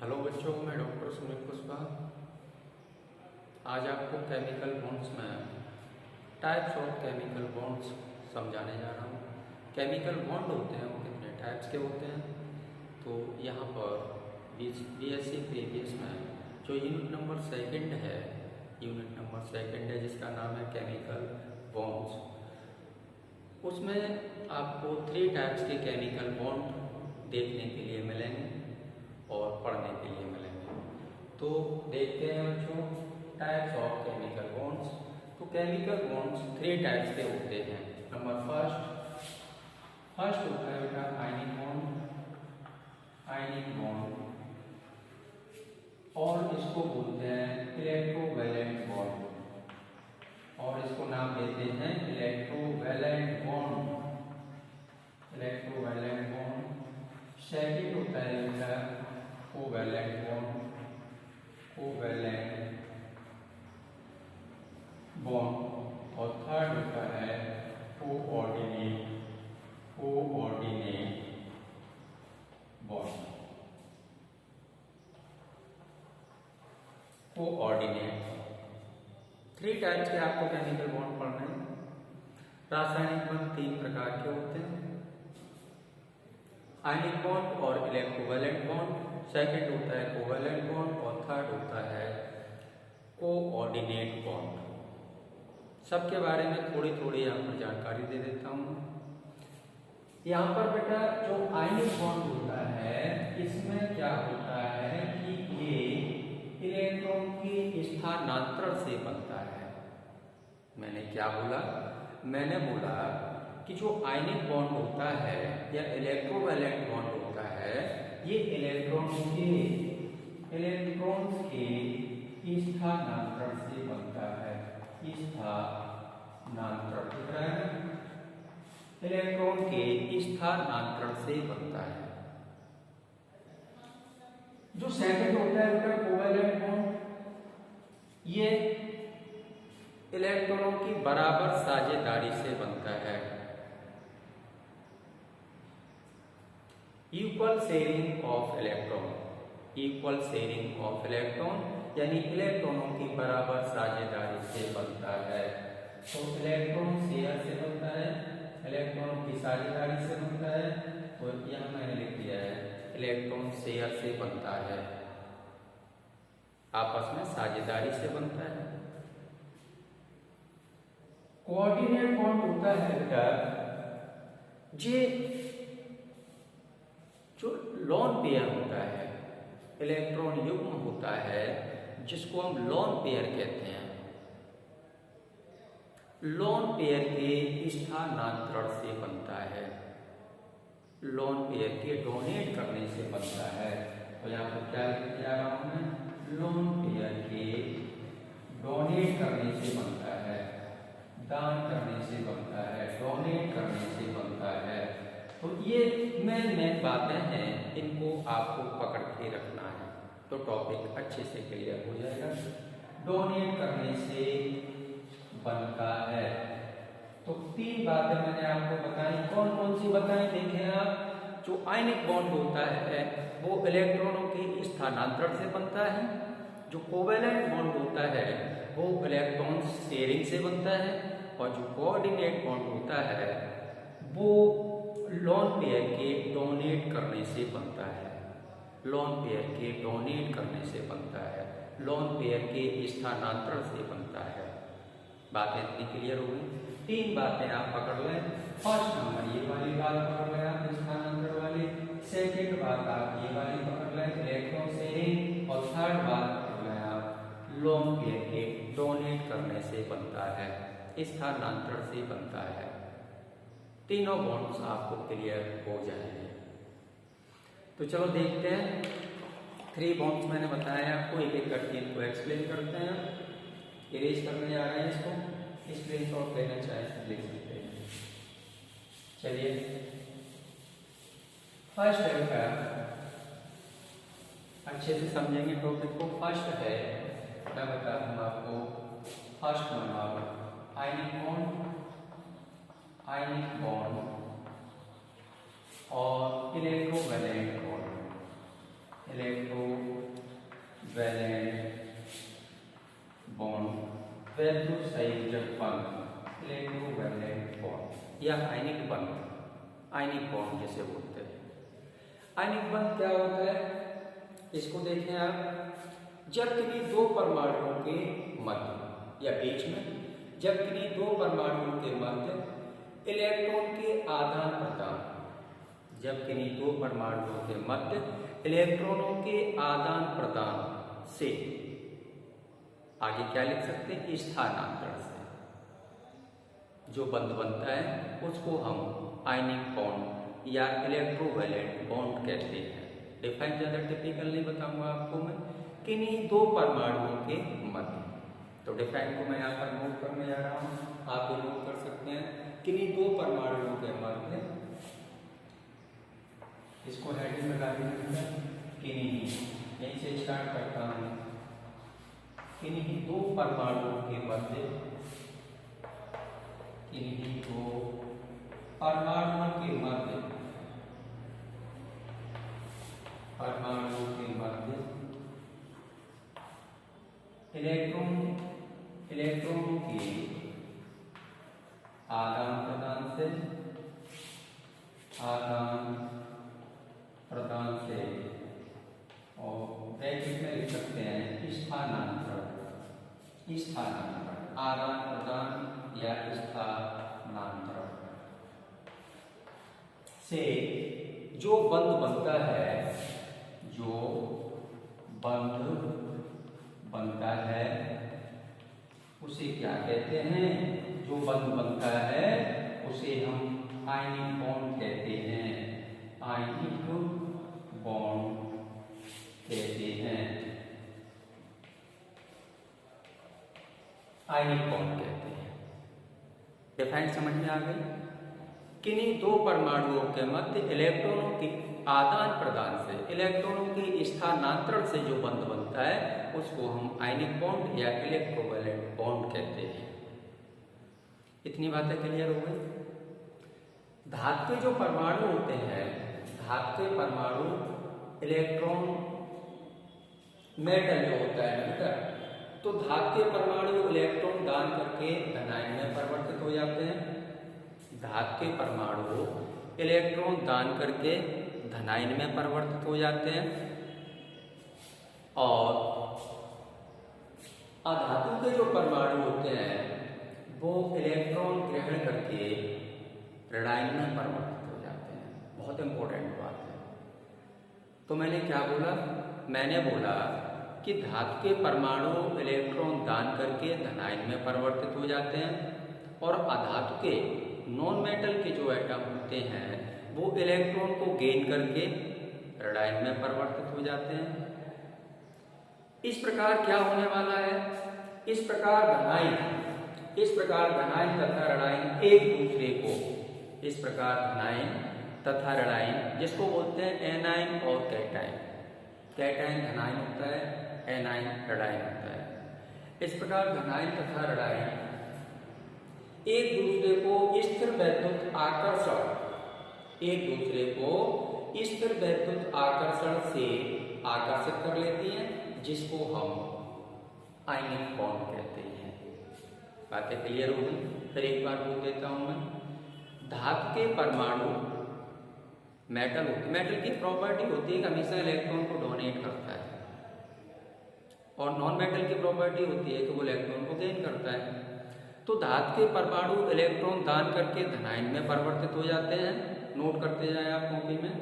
Hello बच्चों, मैं doctor Sunil Kushwaha आज आपको केमिकल बॉन्ड्स में टाइप्स ऑफ केमिकल बॉन्ड्स समझाने जा रहा हूँ। केमिकल बॉन्ड होते हैं वो कितने टाइप्स के होते हैं, तो यहाँ पर बीएससी प्रीवियस में जो यूनिट नंबर सेकंड है जिसका नाम है केमिकल बॉन्ड्स, उसमें आपको 3 टाइप्स के केमिकल बॉन्ड देखने के लिए मिलेंगे और पढ़ने के लिए मिलेंगे। तो देखते हैं बच्चों टाइप्स ऑफ केमिकल बॉन्ड्स। तो केमिकल बॉन्ड्स 3 टाइप्स के होते हैं। नंबर फर्स्ट होता है बेटा आयनिक बॉन्ड, और इसको बोलते हैं इलेक्ट्रोवैलेंट बॉन्ड, और इसको नाम देते हैं इलेक्ट्रोवैलेंट बॉन्ड। सेकंड होता है बेटा कोवैलेंट बॉन्ड, और थर्ड होता है कोऑर्डिनेट बॉन्ड। कोऑर्डिनेट 3 टाइप्स के आपको केमिकल बॉन्ड पढ़ने हैं। रासायनिक बंध 3 प्रकार के होते हैं, आयनिक बॉन्ड और इलेक्ट्रोवैलेंट बॉन्ड। सेकंड होता है कोवैलेंट बॉन्ड, और थर्ड होता है कोऑर्डिनेट बॉन्ड। सबके बारे में थोड़ी थोड़ी यहाँ पर जानकारी दे देता हूँ। यहाँ पर बेटा जो आयनिक बॉन्ड होता है इसमें क्या होता है कि ये इलेक्ट्रॉन के स्थानांतरण से बनता है। मैंने क्या बोला? मैंने बोला कि जो आयनिक बॉन्ड होता है या इलेक्ट्रोवैलेंट बॉन्ड होता है, ये इलेक्ट्रॉन्स के स्थानांतरण से बनता है। इलेक्ट्रॉन के स्थानांतरण से बनता है। जो सेकंड होता है बेटा कोवैलेंट बॉन्ड, ये इलेक्ट्रॉनों की बराबर साझेदारी से बनता है। इक्वल शेयरिंग ऑफ इलेक्ट्रॉन यानी इलेक्ट्रॉनों की बराबर साझेदारी से बनता है। तो इलेक्ट्रॉन शेयर से बनता है, इलेक्ट्रॉनों की साझेदारी से बनता है। तो यहां मैंने लिख दिया है इलेक्ट्रॉन शेयर से बनता है, आपस में साझेदारी से बनता है। कोऑर्डिनेट बॉन्ड होता है बेटा जे जो लोन पेयर होता है, इलेक्ट्रॉन युग्म होता है जिसको हम लोन पेयर कहते हैं। लोन पेयर के स्थानांतरण से बनता है, लोन पेयर के डोनेट करने से बनता है। तो यहाँ पर क्या लिखने जा रहा हूं मैं? लोन पेयर के डोनेट करने से बनता है, दान करने से बनता है, डोनेट करने से बनता है। तो ये मेन बातें हैं, इनको आपको पकड़ के रखना है तो टॉपिक अच्छे से क्लियर हो जाएगा। डोनेट करने से बनता है। तो 3 बातें मैंने आपको बताई। कौन कौन सी बताई? देखें आप, जो आयनिक बॉन्ड होता है वो इलेक्ट्रॉनों के स्थानांतरण से बनता है। जो कोवैलेंट बॉन्ड होता है वो इलेक्ट्रॉन शेयरिंग से बनता है, और जो कोऑर्डिनेट बॉन्ड होता है वो लोन पेयर के डोनेट करने से बनता है। लोन पेयर के डोनेट करने से बनता है, लोन पेयर के स्थानांतरण से बनता है। बातें इतनी क्लियर हो गई। 3 बातें आप पकड़ लें। फर्स्ट नंबर ये वाली बात पकड़ लें आप, स्थानांतरण वाली। सेकंड बात आप ये वाली पकड़ लें, इलेक्ट्रॉन शेयरिंग। और थर्ड बात पकड़ लें आप, लोन पेयर के डोनेट करने से बनता है, स्थानांतरण से बनता है। तीनों बॉन्ड्स आपको क्लियर हो जाएंगे। तो चलो देखते हैं 3 बॉन्ड्स मैंने बताया आपको, एक एक करके इनको एक्सप्लेन करते हैं। इरेज करने जा रहे हैं इसको, स्क्रीनशॉट लेना चाहें लिख सकते हैं। चलिए फर्स्ट है क्या, अच्छे से समझेंगे टॉपिक को। फर्स्ट है, मैं बता दूं आपको, फर्स्ट नंबर आयनिक बॉन्ड और इलेक्ट्रोवैलेंट इलेक्ट्रोवैलेंट बॉन्ड, वैद्युत संयोजक बंध, इलेक्ट्रोवैलेंट बॉन्ड या आयनिक बंध, आयनिक बॉन्ड जिसे बोलते हैं। आयनिक बंध क्या होता है, इसको देखें आप। जब किन्हीं दो परमाणुओं के मध्य या बीच में, जब किन्हीं दो परमाणुओं के मध्य इलेक्ट्रॉन के आदान प्रदान, जब किन्हीं दो परमाणुओं के मध्य इलेक्ट्रॉनों के आदान प्रदान से, आगे क्या लिख सकते हैं, स्थानांतरण से जो बंध बनता है उसको हम आयनिक बॉन्ड या इलेक्ट्रोवैलेंट बॉन्ड कहते हैं। डिफाइन ज्यादा टिपिकल नहीं बताऊंगा आपको मैं, किन्हीं दो परमाणुओं के मध्य। तो डिफाइन को मैं यहाँ पर नोट करने जा रहा हूँ, आप भी नोट कर सकते हैं। किन्हीं दो परमाणुओं के मध्य, इसको हेडिंग लगा दीजिए, किन्हीं, यहीं से स्टार्ट करता हूँ। किन्हीं दो परमाणुओं के मध्य, किन्हीं दो परमाणुओं के मध्य, परमाणुओं के मध्य इलेक्ट्रॉनों के आदान प्रदान से, आदान प्रदान से, और ब्रैकेट में लिख सकते हैं स्थानांतरण, स्थानांतरण, आदान प्रदान या स्थानांतरण से जो बंध बनता है, जो बंध बनता है उसे क्या कहते हैं, जो बंध बनता है उसे हम आयनिक बॉन्ड कहते हैं, आयनिक बॉन्ड कहते हैं, आयनिक बॉन्ड कहते हैं। डिफाइन समझ में आ गई। किन्हीं दो परमाणुओं के मध्य इलेक्ट्रॉनों के आदान प्रदान से, इलेक्ट्रॉनों के स्थानांतरण से जो बंध बनता है उसको हम आयनिक बॉन्ड या इलेक्ट्रोवैलेंट बॉन्ड कहते हैं। इतनी बातें क्लियर हो गई। धातु के जो परमाणु होते हैं, धातु के परमाणु इलेक्ट्रॉन, मेटल जो होता है मेटल, तो धातु के परमाणु इलेक्ट्रॉन दान करके धनायन में परिवर्तित हो जाते हैं। धातु के परमाणु इलेक्ट्रॉन दान करके धनायन में परिवर्तित हो जाते हैं, और अधातु के जो परमाणु होते हैं वो इलेक्ट्रॉन ग्रहण करके ऋणायन में परिवर्तित हो जाते हैं। बहुत इंपॉर्टेंट बात है। तो मैंने क्या बोला, मैंने बोला कि धातु के परमाणु इलेक्ट्रॉन दान करके धनायन में परिवर्तित हो जाते हैं, और अधातु के नॉन मेटल के जो एटम होते हैं वो इलेक्ट्रॉन को गेन करके ऋणायन में परिवर्तित हो जाते हैं। इस प्रकार क्या होने वाला है, इस प्रकार धनायन तथा ऋणायन एक दूसरे को, इस प्रकार धनायन तथा ऋणायन, जिसको बोलते हैं एनायन और कैटायन, कैटायन धनायन होता है, एनायन ऋणायन होता है। इस प्रकार धनायन तथा ऋणायन एक दूसरे को स्थिर वैद्युत आकर्षण, एक दूसरे को स्थिर वैद्युत आकर्षण से आकर्षित कर लेती हैं, जिसको हम आयनिक बॉन्ड कहते हैं। बातें क्लियर हो गई। फिर एक बार बोल देता हूं मैं। धातु के परमाणु मेटल की प्रॉपर्टी होती है कि हमेशा इलेक्ट्रॉन को डोनेट करता है, और नॉन मेटल की प्रॉपर्टी होती है कि वो इलेक्ट्रॉन को गेन करता है। तो धातु के परमाणु इलेक्ट्रॉन दान करके धनायन में परिवर्तित हो जाते हैं। नोट करते जाएं आप कॉपी में।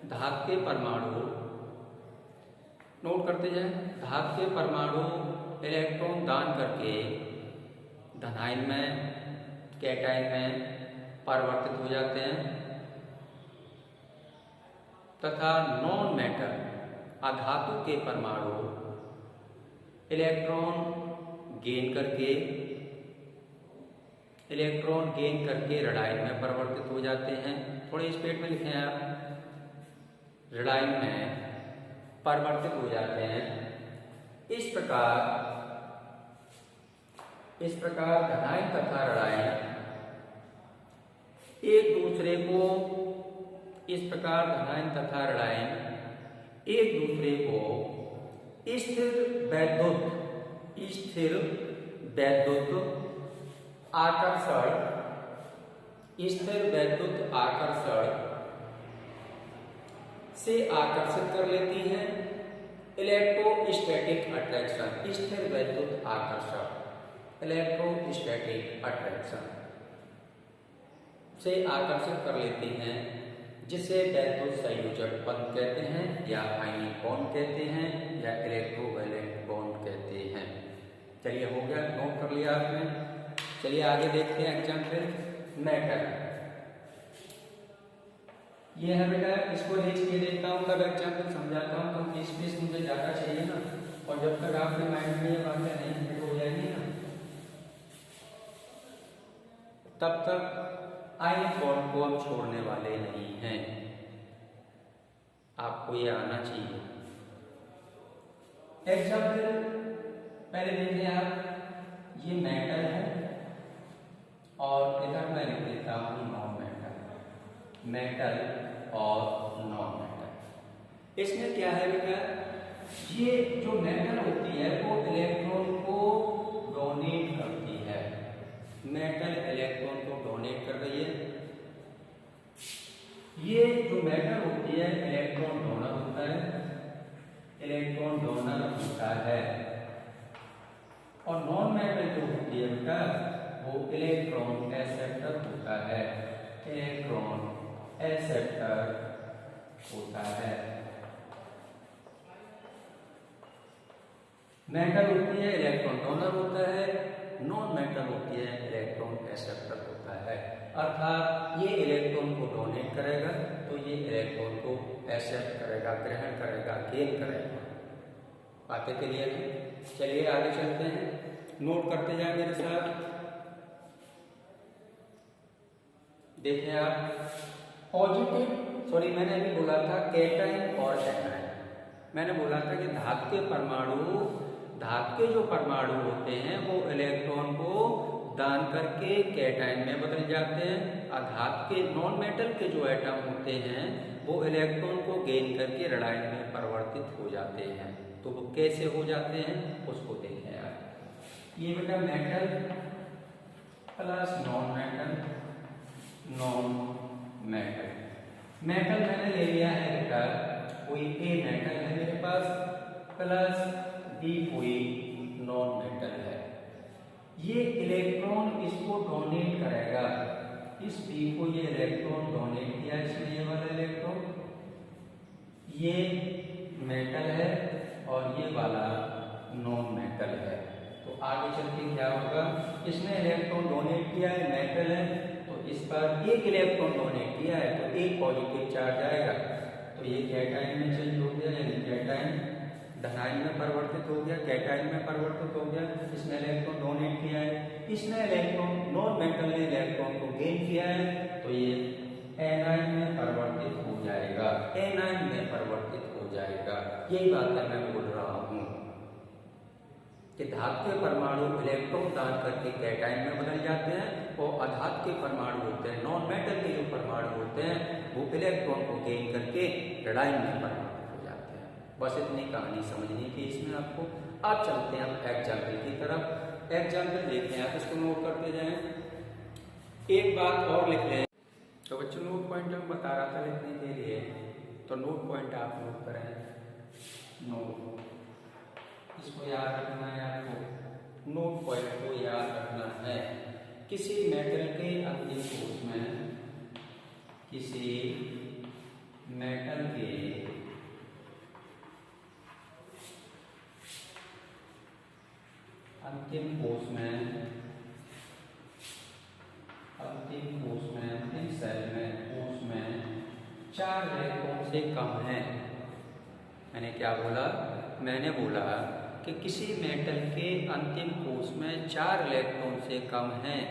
धातु के परमाणु, नोट करते जाएं, धातु के परमाणु इलेक्ट्रॉन दान करके धनायन में, कैटायन में परिवर्तित हो जाते हैं, तथा नॉन मेटल अधातु के परमाणु इलेक्ट्रॉन गेन करके ऋणायन में परिवर्तित हो जाते हैं। थोड़ी स्पीड में लिखें आप। ऋणायन में परिवर्तित हो जाते हैं। इस प्रकार धनायन तथा ऋणायन एक दूसरे को स्थिर वैद्युत आकर्षण से आकर्षित कर लेती हैं। इलेक्ट्रोस्टैटिक अट्रैक्शन, स्थिर वैद्युत आकर्षण इलेक्ट्रोस्टैटिक अट्रैक्शन से आकर्षित कर लेती हैं, जिसे वैद्युत संयोजक बंध कहते हैं या आयनिक बॉन्ड कहते हैं या इलेक्ट्रोवैलेंट बॉन्ड कहते हैं। चलिए हो गया, नोट कर लिया आपने। चलिए आगे देखते हैं एग्जाम्पल। मेटल, ये है बेटा, इसको लिख के देता हूँ तब एग्जाम्पल समझाता हूँ, तो स्पेस मुझे ज्यादा चाहिए ना, और जब तक आपके माइंड में ये बातें नहीं फिट हो जाएंगी ना, तब तक आयनिक बॉन्ड को हम छोड़ने वाले नहीं हैं। आपको ये आना चाहिए। एग्जाम्पल पहले देखिए आप, ये मेटल है और इधर मैं लिख देता हूं नॉन मेटल। मेटल और नॉन मेटल, इसमें क्या है बेटा, ये जो मेटल होती है वो इलेक्ट्रॉन को डोनेट करती है। मेटल इलेक्ट्रॉन को डोनेट कर रही है। ये जो मेटल होती है इलेक्ट्रॉन डोनर होता है, इलेक्ट्रॉन डोनर होता है। और नॉन मेटल जो होती है बेटा वो इलेक्ट्रॉन एक्सेप्टर होता है, इलेक्ट्रॉन एक्सेप्टर होता है। मेटल होती है इलेक्ट्रॉन डोनर होता है, नॉन मेटल होती है इलेक्ट्रॉन एक्सेप्टर होता है। अर्थात ये इलेक्ट्रॉन को डोनेट करेगा तो ये इलेक्ट्रॉन को एक्सेप्ट करेगा, ग्रहण करेगा, गेन करेगा। बातें क्लियर है? चलिए आगे चलते हैं, नोट करते जाए मेरे साथ। देखिए आप, पॉजिटिव, सॉरी मैंने अभी बोला था कैटाइन और एनाइन। मैंने बोला था कि धातु के जो परमाणु होते हैं वो इलेक्ट्रॉन को दान करके कैटाइन में बदल जाते हैं, और धातु के नॉन मेटल के जो एटम होते हैं वो इलेक्ट्रॉन को गेन करके रेडाइन में परिवर्तित हो जाते हैं। तो वो कैसे हो जाते हैं उसको देखें आप। ये बेटा metal plus non metal, non metal. Metal मैंने ले लिया है बेटा, कोई ए मेटल है मेरे पास, प्लस बी कोई नॉन मेटल है। ये इलेक्ट्रॉन इसको डोनेट करेगा, इस बी को ये इलेक्ट्रॉन डोनेट किया, इसमें ये वाला इलेक्ट्रॉन, ये मेटल है और ये वाला नॉन मेटल है। तो आगे चल के क्या होगा, इसने इलेक्ट्रॉन डोनेट किया है, मेटल है, तो इस पर एक इलेक्ट्रॉन डोनेट किया है तो एक पॉजिटिव चार्ज आएगा, तो ये कैटाइन में चेंज हो गया, यानी कैटाइन धनाइन में परिवर्तित हो गया, कैटाइन में परिवर्तित हो गया। इसने इलेक्ट्रॉन डोनेट किया है, इसने इलेक्ट्रॉन, नॉन मेटल ने इलेक्ट्रॉन को गेन किया है, तो ये एनाइन में परिवर्तित हो जाएगा, एनाइन में परिवर्तित हो जाएगा। यही बात मैं बोल रहा हूं कि धातु के परमाणु इलेक्ट्रॉन दान करके कैटाइन में बदल जाते हैं, और अधातु के परमाणु होते हैं, नॉन मेटल के जो परमाणु होते हैं वो इलेक्ट्रॉन को गेन करके रेडाइन में परिवर्तित हो जाते हैं। बस इतनी कहानी समझनी थी इसमें आपको। अब चलते हैं हम एग्जाम्पल की तरफ। एग्जाम्पल देखते हैं, आप इसको नोट करते जाएं। एक बात और लिख लें, तो बच्चों नोट पॉइंट में बता रहा था लिखने के लिए, तो नोट पॉइंट आप नोट करें। नोट, इसको याद रखना है आपको, नोट पॉइंट को याद रखना है। किसी मेटल के अंतिम कोष में, किसी मेटल के अंतिम कोष में, अंतिम सेल में, कोष में 4 इलेक्ट्रॉन से कम है। मैंने क्या बोला? मैंने बोला कि किसी मेटल के अंतिम कोष में 4 इलेक्ट्रॉन से कम हैं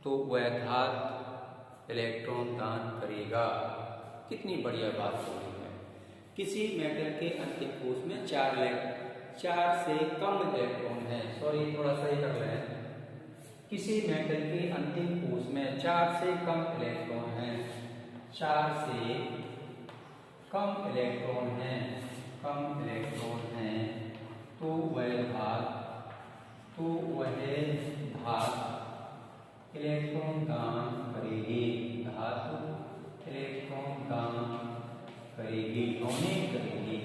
तो वह धातु इलेक्ट्रॉन दान करेगा। कितनी बढ़िया बात हो रही है। किसी मेटल के अंतिम कोष में 4 से कम इलेक्ट्रॉन है, सॉरी थोड़ा सही कर लें, किसी मेटल के अंतिम कोष में 4 से कम इलेक्ट्रॉन है, 4 से कम इलेक्ट्रॉन हैं तो वह धातु इलेक्ट्रॉन दान करेगी, धातु इलेक्ट्रॉन दान करेगी, डोनेट करेगी,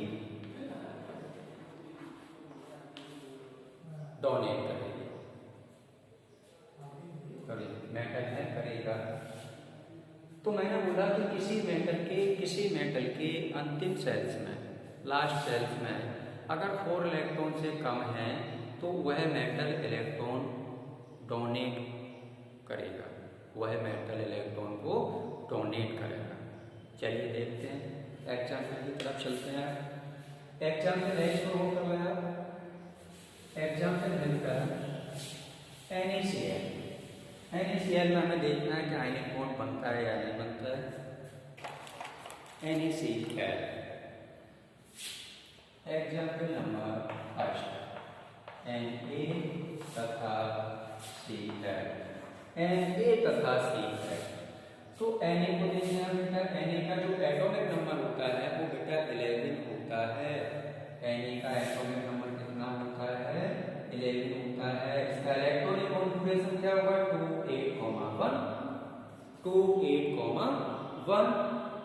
मेटल है करेगा। तो मैंने बोला कि किसी मेटल के अंतिम सेल्स में, लास्ट सेल्स में अगर 4 इलेक्ट्रॉन से कम है तो वह मेटल इलेक्ट्रॉन डोनेट करेगा, चलिए देखते हैं, एग्जाम्पल की तरफ चलते हैं। एग्जाम्पल है, इसको हो कर लिया। एग्जाम्पल है NaCl। NaCl में हमें देखना है कि आयनिक बॉन्ड बनता है या नहीं बनता है। NaCl example number first Na तथा Cl, तो Na को देखना है बेटा, Na का जो एटॉमिक नंबर होता है वो बेटा 11 होता है। Na का एटॉमिक नंबर कितना होता है? 11 होता है। इसका इलेक्ट्रॉनिक कॉन्फ़िगरेशन क्या होगा? 2,8,1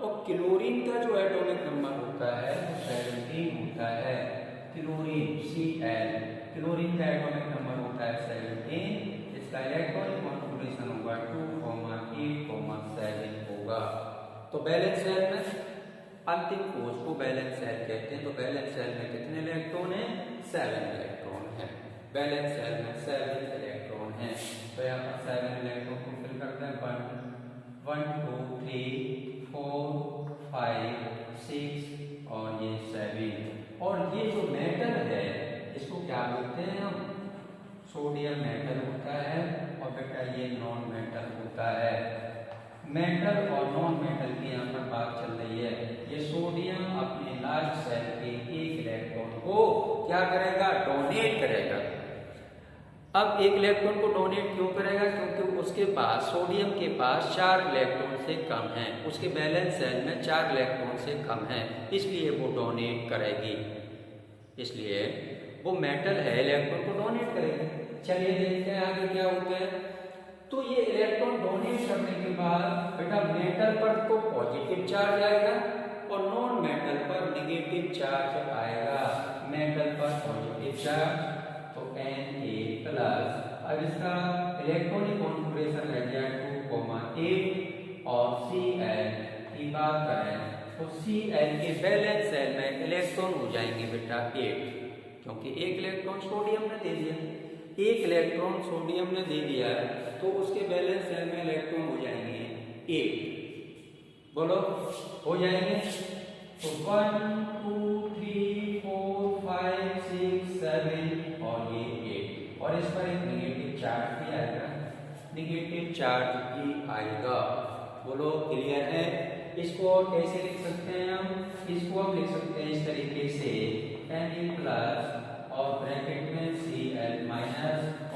और क्लोरीन का जो एटॉमिक नंबर होता है वो 17 होता है। क्लोरीन Cl, क्लोरीन का एटॉमिक नंबर होता है 17। इसका इलेक्ट्रॉनिक कॉन्फ़िगरेशन होगा 2,8,7 होगा। तो बैलेंस सेल में अंतिम कोष को बैलेंस सेल कहते हैं। तो बैलेंस सेल में कितने इलेक्ट्रॉन हैं? 7 इलेक्ट्रॉन हैं। बैलेंस सेल में 7 इलेक्ट्रॉन हैं। तो यहाँ पर 7 इलेक्ट्रॉन को फिल करते हैं। 1 2 3 4 5 6 और ये 7। और ये जो मेटल है इसको क्या बोलते हैं हम? सोडियम मेटल होता है। और बेटा ये नॉन मेटल होता है। मेटल और नॉन मेटल की यहाँ पर बात चल रही है। ये सोडियम अपने लास्ट सेल के 1 इलेक्ट्रॉन को क्या करेगा? डोनेट करेगा। अब 1 इलेक्ट्रॉन को डोनेट क्यों करेगा? क्योंकि उसके पास, सोडियम के पास 4 इलेक्ट्रॉन से कम है, उसके बैलेंस सेल में 4 इलेक्ट्रॉन से कम है, इसलिए वो डोनेट करेगी। इसलिए वो मेटल है, इलेक्ट्रॉन को डोनेट करेगी। चलिए देखते हैं आगे क्या होता है। तो ये इलेक्ट्रॉन डोनेट करने के बाद बेटा मेटल पर तो पॉजिटिव चार्ज आएगा और नॉन मेटल पर नेगेटिव चार्ज आएगा। मेटल पर पॉजिटिव चार्ज तो Na+। अब इसका इलेक्ट्रॉनिक कॉन्फ़िगरेशन रह गया 2,8 और Cl की बात करें तो Cl के बैलेंस सेल में इलेक्ट्रॉन हो जाएंगे बेटा 8, क्योंकि 1 इलेक्ट्रॉन सोडियम ने दे दिया। 1 इलेक्ट्रॉन सोडियम ने दे दिया तो उसके बैलेंस सेल में इलेक्ट्रॉन हो जाएंगे 8। बोलो हो जाएंगे। तो 1 2 3 4 5 6 7 और ये 8। और इस पर एक नेगेटिव चार्ज भी आएगा, बोलो क्लियर है? इसको कैसे लिख सकते हैं हम? इसको हम लिख सकते हैं इस तरीके से Na+ और ब्रैकेट में Cl-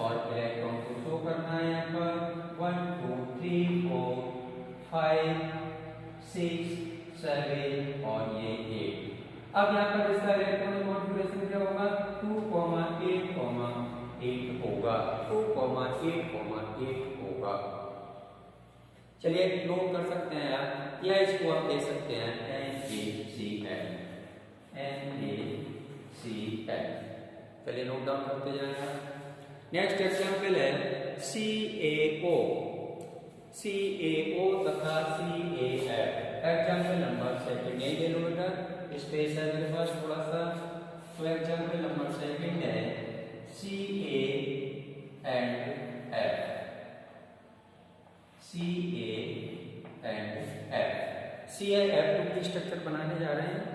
और इलेक्ट्रॉन को शो करना है यहाँ पर 1 2 3 4 5 6 7 और ये 8। अब यहाँ पर इसका इलेक्ट्रॉनिक कॉन्फ़िगरेशन क्या होगा? 2,8,8 होगा। 2,8,8 होगा। चलिए नोट कर सकते हैं आप, या इसको हम दे सकते हैं NaCl। चलिए नोट डाउन करते जाएंगे। नेक्स्ट एग्जाम्पल है CaO तथा CaF। एग्जाम्पल नंबर 2 ये ले लो बेटा, स्पेस है मेरे पास थोड़ा सा। तो एग्जाम्पल नंबर 2 है CaF। CaF2 की स्ट्रक्चर बनाने जा रहे हैं,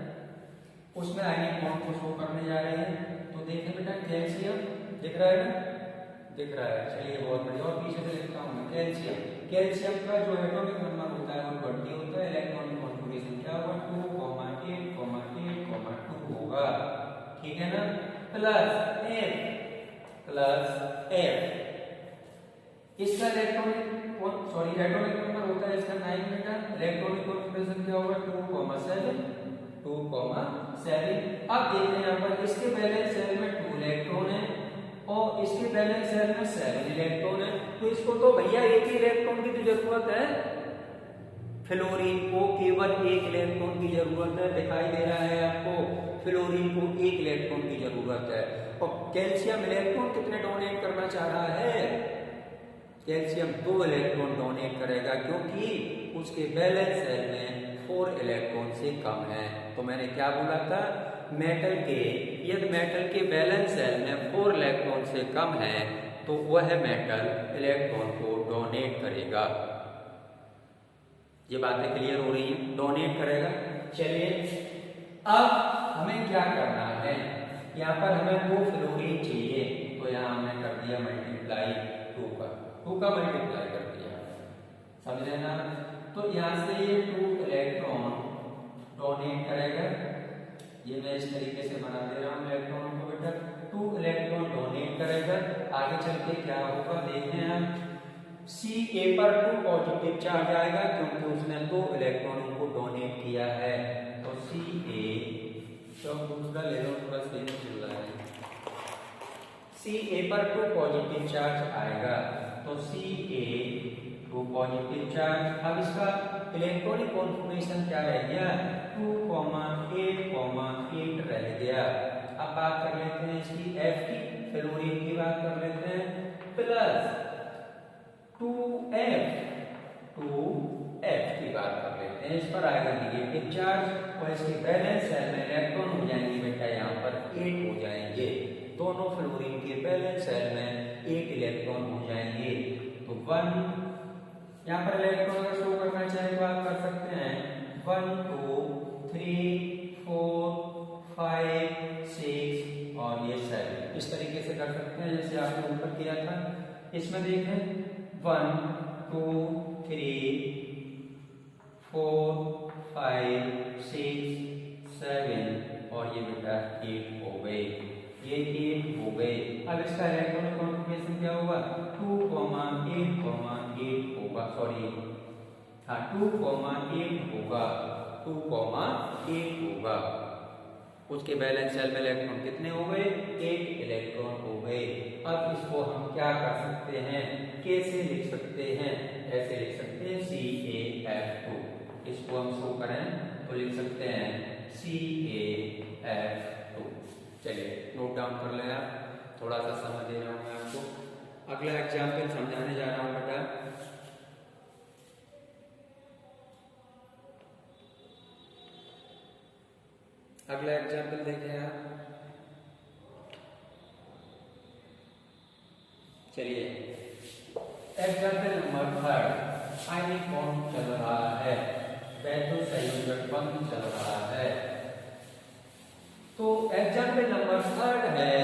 उसमें आयनिक बॉन्ड को शो करने जा रहे हैं। तो देखें बेटा कैल्शियम दिख रहा है ना? दिख रहा है। चलिए बहुत बढ़िया। और पीछे से लिखता हूँ मैं कैल्शियम का जो एटॉमिक नंबर होता है वो 20 होता है। इलेक्ट्रॉनिक कॉन्फ़िगरेशन क्या होगा? 2,8,2 होगा। ठीक है ना? Plus F। इसका एटॉमिक नंबर होता है इसका 9 बेटा। इलेक्ट्रॉनिक कॉन्फ़िगरेशन क्या होगा? 2,7 अब देखते हैं यहाँ पर इसके वैलेंस शेल में 2 इलेक्ट्रॉन है और इसके वैलेंस शेल में 7 इलेक्ट्रॉन है, तो इसको तो भैया एक ही इलेक्ट्रॉन की तो जरूरत है। फ्लोरीन को केवल एक इलेक्ट्रॉन की जरूरत है, दिखाई दे रहा है आपको, फ्लोरीन को एक इलेक्ट्रॉन की जरूरत है। और कैल्शियम इलेक्ट्रॉन कितने डोनेट करना चाह रहा है? कैल्शियम 2 इलेक्ट्रॉन डोनेट करेगा क्योंकि उसके वैलेंस शेल में 4 इलेक्ट्रॉन से कम है। तो मैंने क्या बोला था, मेटल के यदि मेटल के वैलेंस शेल में 4 इलेक्ट्रॉन से कम है तो वह मेटल इलेक्ट्रॉन को डोनेट करेगा। ये बातें क्लियर हो रही हैं, डोनेट करेगा। चलिए अब हमें क्या करना है, यहाँ पर हमें 2 फ्लोरीन चाहिए, तो यहाँ हमने कर दिया मल्टीप्लाई 2 का मल्टीप्लाई कर दिया, समझे ना। तो यहाँ से ये 2 इलेक्ट्रॉन डोनेट करेगा, ये मैं इस तरीके से बना दे रहा हूँ इलेक्ट्रॉन को बेटा, 2 इलेक्ट्रॉन डोनेट करेगा। आगे चल के क्या होगा देखें हम, Ca पर 2 पॉजिटिव चार्ज आएगा क्योंकि उसने 2 इलेक्ट्रॉनों को डोनेट किया है। तो Ca, तो दूसरा ले लो, थोड़ा सही नहीं चल रहा है। Ca पर 2 पॉजिटिव चार्ज आएगा, तो Ca 2 पॉजिटिव चार्ज। अब इसका इलेक्ट्रॉनिक कॉन्फॉर्मेशन क्या रह गया, 2,8,8 रह गया। अब बात कर लेते हैं इसकी F की, फ्लोरीन की बात कर लेते हैं, प्लस 2F की बात कर लेते हैं। इस पर आएगा निगेटिव चार्ज और इसके वैलेंस शेल में इलेक्ट्रॉन हो जाएंगे बेटा यहाँ पर 8 हो जाएंगे। दोनों फ्लोरीन के वैलेंस शेल में 8 इलेक्ट्रॉन हो जाएंगे। तो 1 यहाँ पर इलेक्ट्रॉन अगर शो करना चाहे तो आप कर सकते हैं 1 2 3 4 5 6 और ये 7, इस तरीके से कर सकते हैं जैसे आपने ऊपर किया था। इसमें देखें 1 2 3 4 5 6 7 और ये बेटा 8 हो गए, ये 8 हो गए। अब इसका इलेक्ट्रॉनिक कॉन्फिगरेशन क्या होगा, 2,8,8 होगा, सॉरी हाँ 2,8 होगा, 2,8 होगा। उसके बैलेंस शेल में इलेक्ट्रॉन कितने हो गए, 8 इलेक्ट्रॉन हो गए। अब इसको हम क्या कर सकते हैं, कैसे लिख सकते हैं, ऐसे लिख सकते हैं CaF2। इसको हम शो करें तो लिख सकते हैं CaF2। चलिए नोट डाउन कर लेना, थोड़ा सा समझ दे रहा हूँ मैं आपको। अगला एग्जाम्पल समझाने जा रहा हूँ बेटा। अगला एग्जाम्पल देखें आप, चलिए एग्जाम्पल नंबर 3, आयनिक बॉन्ड चल रहा है, वैद्युत संयोजक बंध चल रहा है। तो एग्जाम्पल नंबर 3 है,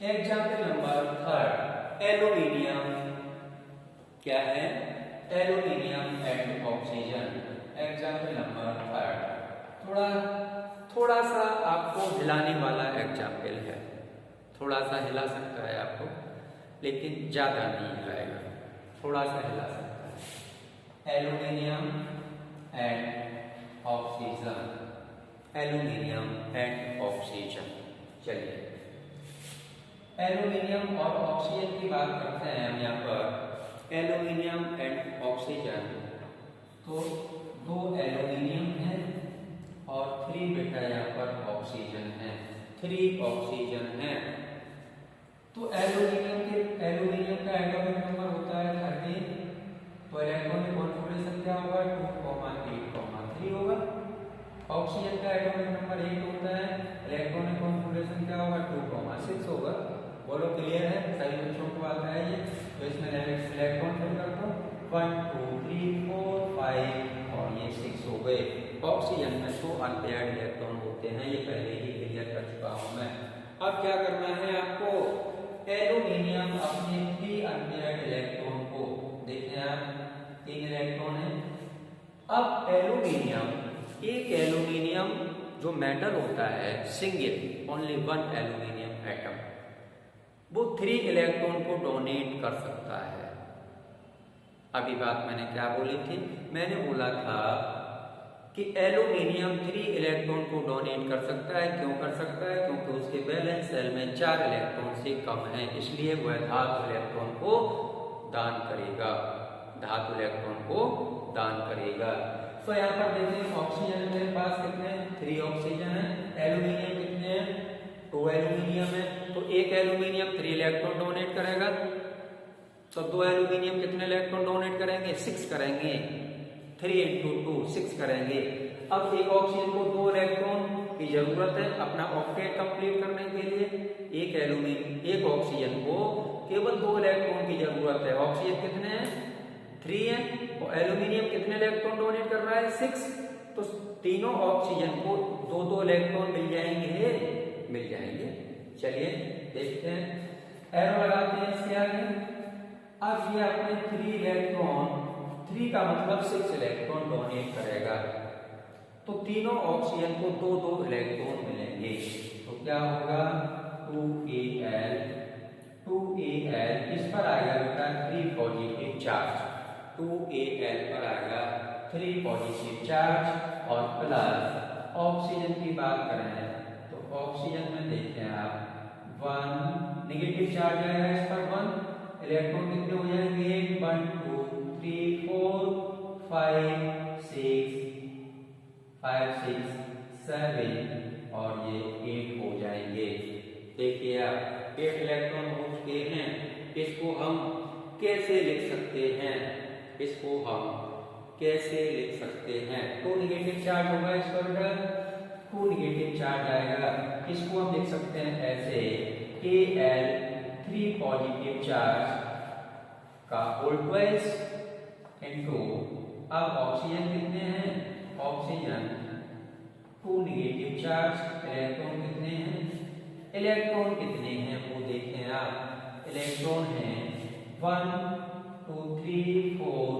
एग्जाम्पल नंबर 3 एल्यूमिनियम, क्या है, aluminium and oxygen. Example number 3 थोड़ा सा आपको हिलाने वाला एग्जाम्पल है, थोड़ा सा हिला सकता है आपको, लेकिन ज्यादा नहीं हिलाएगा, थोड़ा सा हिला सकता है। Aluminium and oxygen, aluminium and oxygen. चलिए एल्यूमिनियम और ऑक्सीजन की बात करते हैं हम यहाँ पर। एल्यूमिनियम एंड ऑक्सीजन, तो 2 एल्यूमिनियम है और 3 बेटा यहाँ पर ऑक्सीजन है, 3 ऑक्सीजन है। तो एल्यूमिनियम का एटॉमिक नंबर होता है 13, तो इलेक्ट्रॉनिक कॉन्फिगरेशन क्या होगा, 2,8,3 होगा। ऑक्सीजन का एटॉमिक नंबर 8 होता है, इलेक्ट्रॉनिक कॉन्फिगरेशन क्या होगा, 2,6 होगा। बोलो क्लियर है, सभी बच्चों को आता है ये। तो इसमें इलेक्ट्रॉन फिल कर दो, 1 2 3 4 5 और ये 6 हो गए। ऑक्सीजन में 2 अनपेयर्ड इलेक्ट्रॉन होते हैं, ये पहले ही क्लियर कर चुका हूं मैं। अब क्या करना है आपको, एल्यूमिनियम अपने 3 अनपेयर्ड इलेक्ट्रॉन को, देखें आप 3 इलेक्ट्रॉन है। अब एल्यूमिनियम, एक एल्यूमिनियम जो मेटल होता है सिंगल, ओनली 1 एल्यूमिनियम एटम, वो 3 इलेक्ट्रॉन को डोनेट कर सकता है। अभी बात मैंने क्या बोली थी, मैंने बोला था कि एल्यूमिनियम 3 इलेक्ट्रॉन को डोनेट कर सकता है। क्यों कर सकता है? क्योंकि उसके वैलेंस शेल में 4 इलेक्ट्रॉन से कम है, इसलिए वह धातु इलेक्ट्रॉन को दान करेगा, धातु इलेक्ट्रॉन को दान करेगा। तो यहाँ पर देखें ऑक्सीजन मेरे पास कितने 3 ऑक्सीजन है, एल्यूमिनियम कितने हैं 2 एल्यूमिनियम है, तो एक एल्यूमिनियम 3 इलेक्ट्रॉन डोनेट करेगा, तो 2 एल्यूमिनियम कितने इलेक्ट्रॉन डोनेट करेंगे 6 करेंगे, 3 × 2 6 करेंगे। अब एक ऑक्सीजन को 2 इलेक्ट्रॉन की जरूरत है अपना ऑक्टेट कंप्लीट करने के लिए। एक ऑक्सीजन को केवल 2 इलेक्ट्रॉन की जरूरत है। ऑक्सीजन कितने हैं 3 है और एल्यूमिनियम कितने इलेक्ट्रॉन डोनेट कर रहा है 6, तो तीनों ऑक्सीजन को 2-2 इलेक्ट्रॉन मिल जाएंगे। चलिए देखते हैं, एरो लगाते हैं इसके आगे। अब ये अपने 3 इलेक्ट्रॉन, 3 का मतलब 6 इलेक्ट्रॉन डोनेट करेगा, तो तीनों ऑक्सीजन को 2-2 इलेक्ट्रॉन मिलेंगे, तो क्या होगा 2Al इस पर आएगा बेटा 3 पॉजिटिव चार्ज, 2Al पर आएगा 3 पॉजिटिव चार्ज और प्लस ऑक्सीजन की बात करें तो ऑक्सीजन में देखें आप 1 नेगेटिव चार्ज आएगा इस पर 1, इलेक्ट्रॉन कितने हो जाएंगे 1 2 3 4 5 6 7 और ये 8 हो जाएंगे। देखिए आप 8 इलेक्ट्रॉन हो चुके हैं। इसको हम कैसे लिख सकते हैं, इसको हम कैसे लिख सकते हैं, 2 नेगेटिव चार्ज होगा इस पर, 2 नेगेटिव चार्ज आएगा, इसको हम लिख सकते हैं ऐसे Al 3 पॉजिटिव चार्ज का होल ट्वाइस इनटू, अब ऑक्सीजन कितने हैं, ऑक्सीजन 2 नेगेटिव चार्ज, इलेक्ट्रॉन कितने हैं, इलेक्ट्रॉन कितने हैं वो देखें आप, इलेक्ट्रॉन हैं 1 2 3 4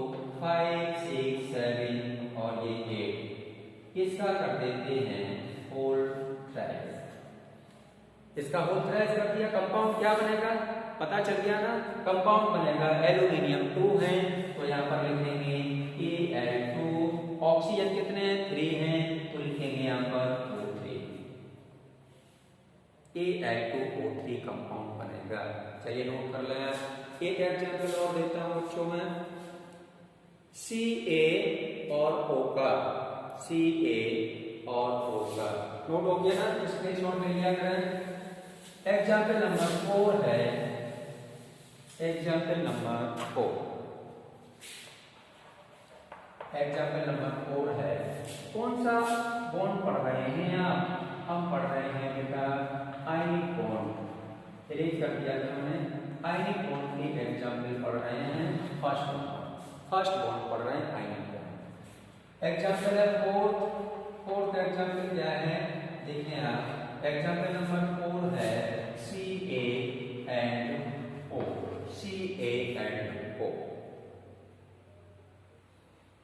5 6 7 और ये 8, इसका कर देते हैं होल थ्राइस, इसका होल थ्राइस कर दिया। कंपाउंड क्या बनेगा पता चल गया ना, कंपाउंड बनेगा एल्यूमिनियम 2 है तो यहाँ पर लिखेंगे Al2, ऑक्सीजन कितने हैं 3 हैं तो लिखेंगे यहाँ पर O3, Al2O3 कंपाउंड बनेगा। चलिए नोट कर लें, एक एग्जांपल और देता हूं बच्चों में, Ca और O का, Ca और O का नोट हो गया ना, स्क्रीनशॉट ले लिया करें। एग्जांपल नंबर 4 है, एग्जांपल नंबर 4 है, कौन सा बॉन्ड पढ़ रहे हैं आप, हम पढ़ रहे हैं बेटा आयनिक बॉन्ड, इरेज कर दिया था हमने, आयनिक बॉन्ड की एग्जांपल पढ़ रहे हैं, फर्स्ट बॉन्ड पढ़ रहे हैं आयनिक बॉन्ड। एग्जांपल है फोर्थ एग्जांपल क्या है देखिए आप, एग्जांपल नंबर 4 है Ca and O,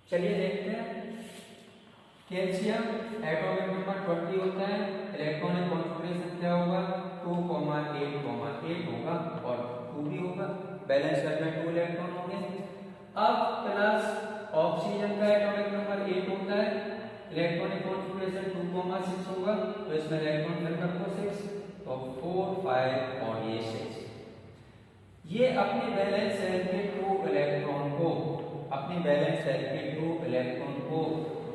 चलिए देखते हैं। कैल्शियम एटॉमिक नंबर 20 होता है, इलेक्ट्रॉनिक कॉन्फ़िगरेशन क्या होगा 2,8,8 होगा और 2 भी होगा, बैलेंस शेल में 2 इलेक्ट्रॉन होंगे। अब प्लस ऑक्सीजन का एटॉमिक नंबर 8 होता है, इलेक्ट्रॉनिक कॉन्फ़िगरेशन 2,6 होगा, तो इसमें इलेक्ट्रॉन फिर कर दो 6, तो 4 5 और ये 6, ये अपने बैलेंस शेल के 2 इलेक्ट्रॉन को, अपने बैलेंस शेल के 2 इलेक्ट्रॉन को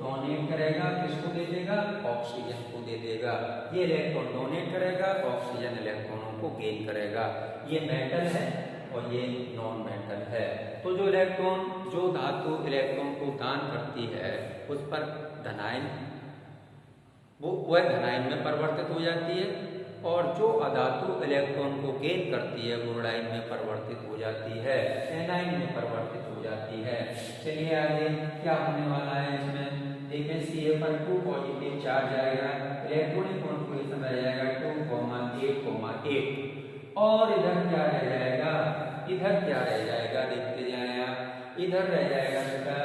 डोनेट करेगा, किसको दे देगा ऑक्सीजन को दे देगा, ये इलेक्ट्रॉन डोनेट करेगा, ऑक्सीजन इलेक्ट्रॉनों को गेन करेगा। ये मेटल है और ये नॉन मेटल है, तो जो इलेक्ट्रॉन, जो धातु इलेक्ट्रॉन को दान करती है उस पर धनायन, वह धनायन में परिवर्तित हो जाती है, और जो अधातु इलेक्ट्रॉन को गेन करती है वो ऋणायन में परिवर्तित हो जाती है, एनायन में परिवर्तित हो जाती है। चलिए आगे क्या होने वाला है इसमें देखें, Ca पर 2 पॉजिटिव चार्ज आएगा, इलेक्ट्रॉनिक कॉन्फ़िगरेशन रह जाएगा 2,8,8 और इधर क्या रह जाएगा, इधर क्या रह जाएगा देखते जाएं आप, इधर रह जाएगा बेटा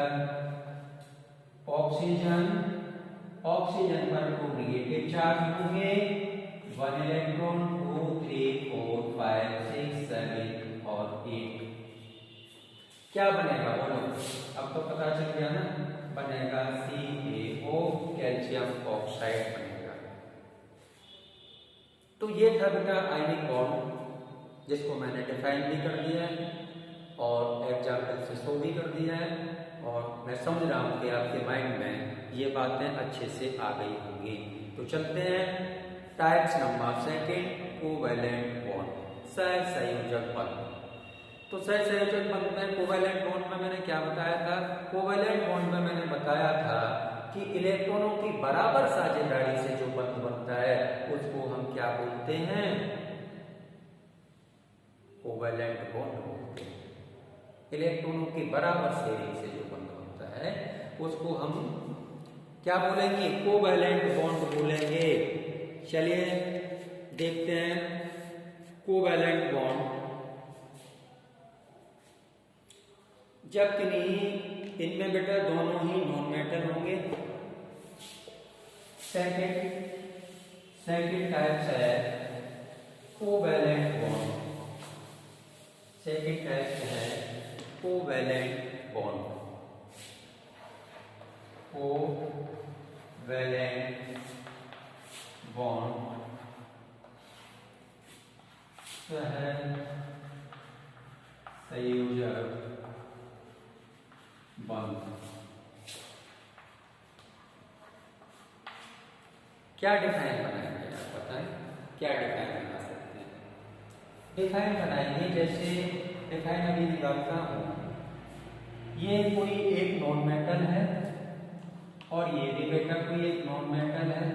ऑक्सीजन पर 2 नेगेटिव चार्ज होंगे, 1 इलेक्ट्रॉन 2 3 4 5 6 7 और 8, क्या बनेगा बोलो, अब तो पता चल गया ना, बनेगा CaO वो कैल्शियम ऑक्साइड बनेगा। तो ये था बेटा आयनिक बॉन्ड, जिसको मैंने डिफाइन भी कर दिया है और एग्जाम्पल से शो भी कर दिया है, और मैं समझ रहा हूँ कि आपके माइंड में ये बातें अच्छे से आ गई होंगी। तो चलते हैं types number second, covalent bond, सहसंयोजक बंध। तो सहसंयोजक बंध में कोवैलेंट बॉन्ड में मैंने क्या बताया था? कोवैलेंट बॉन्ड में मैंने बताया था कि इलेक्ट्रॉनों की बराबर साझेदारी से जो बंध बनता है उसको हम क्या बोलते हैं? कोवैलेंट बॉन्ड बोलते हैं। इलेक्ट्रॉनों की बराबर शेयरिंग से जो बंध बनता है उसको हम क्या बोलेंगे? कोवैलेंट बॉन्ड बोलेंगे। चलिए देखते हैं कोवैलेंट बॉन्ड। जब किन्हीं इनमें बेटा दोनों ही नॉन मेटल होंगे। सेकंड टाइप्स है कोवैलेंट बॉन्ड। सेकंड टाइप है कोवैलेंट बॉन्ड। कोवैलेंट बॉन्ड सहसंयोजक बंध। क्या डिफाइन बनाएंगे आप बताएं? क्या डिफाइन बना सकते हैं? डिफाइन बनाएंगे, जैसे डिफाइन अभी निकालता हूं। ये कोई एक नॉन मेटल है और ये भी बेटा कोई एक नॉन मेटल है,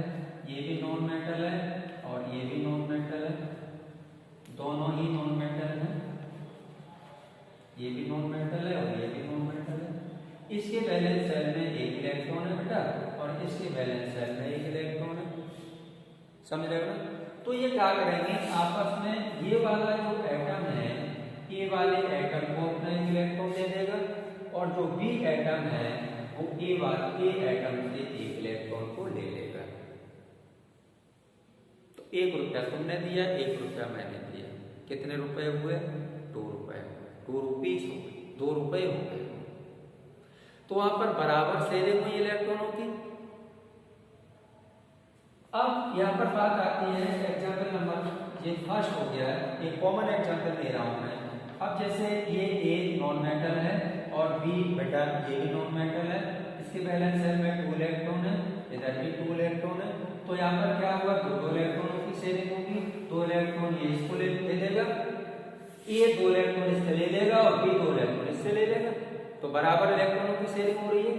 ये भी नॉन मेटल है और ये भी नॉन मेटल है, दोनों ही नॉन मेटल है। ये भी नॉन मेटल है और ये भी नॉन मेटल है। इसके वैलेंस सेल में एक इलेक्ट्रॉन है बेटा और इसके वैलेंस सेल में एक इलेक्ट्रॉन है। समझ रहे हो ना? तो ये क्या करेंगे आपस में, ये वाला जो एटम है ए वाले एटम को अपना एक इलेक्ट्रॉन दे देगा और जो बी एटम है वो ए एटम से एक इलेक्ट्रॉन को ले लेगा। तो 1 रुपया तुमने दिया, 1 रुपया मैंने दिया, कितने रुपए हुए? 2 रुपए। 2 रुपीस हो गए, 2 रुपए हो गए। तो वहां पर बराबर शेयरिंग हुई इलेक्ट्रॉनों की। अब यहां पर बात आती है एग्जाम्पल नंबर, ये फर्स्ट हो गया, एक कॉमन एग्जाम्पल दे रहा हूं मैं। अब जैसे ये ए नॉन मेटल है और बी बेटा ये भी नॉन मेटल है, इसके बैलेंस सेल में 2 इलेक्ट्रॉन है, इधर भी 2 इलेक्ट्रॉन है। तो यहाँ पर क्या हुआ? 2 इलेक्ट्रॉनों की शेयरिंग होगी। 2 इलेक्ट्रॉन ये इसको ले देगा, ये 2 इलेक्ट्रॉन इससे ले लेगा और बी 2 इलेक्ट्रॉन इससे ले लेगा। तो बराबर इलेक्ट्रॉनों की शेयरिंग हो रही है।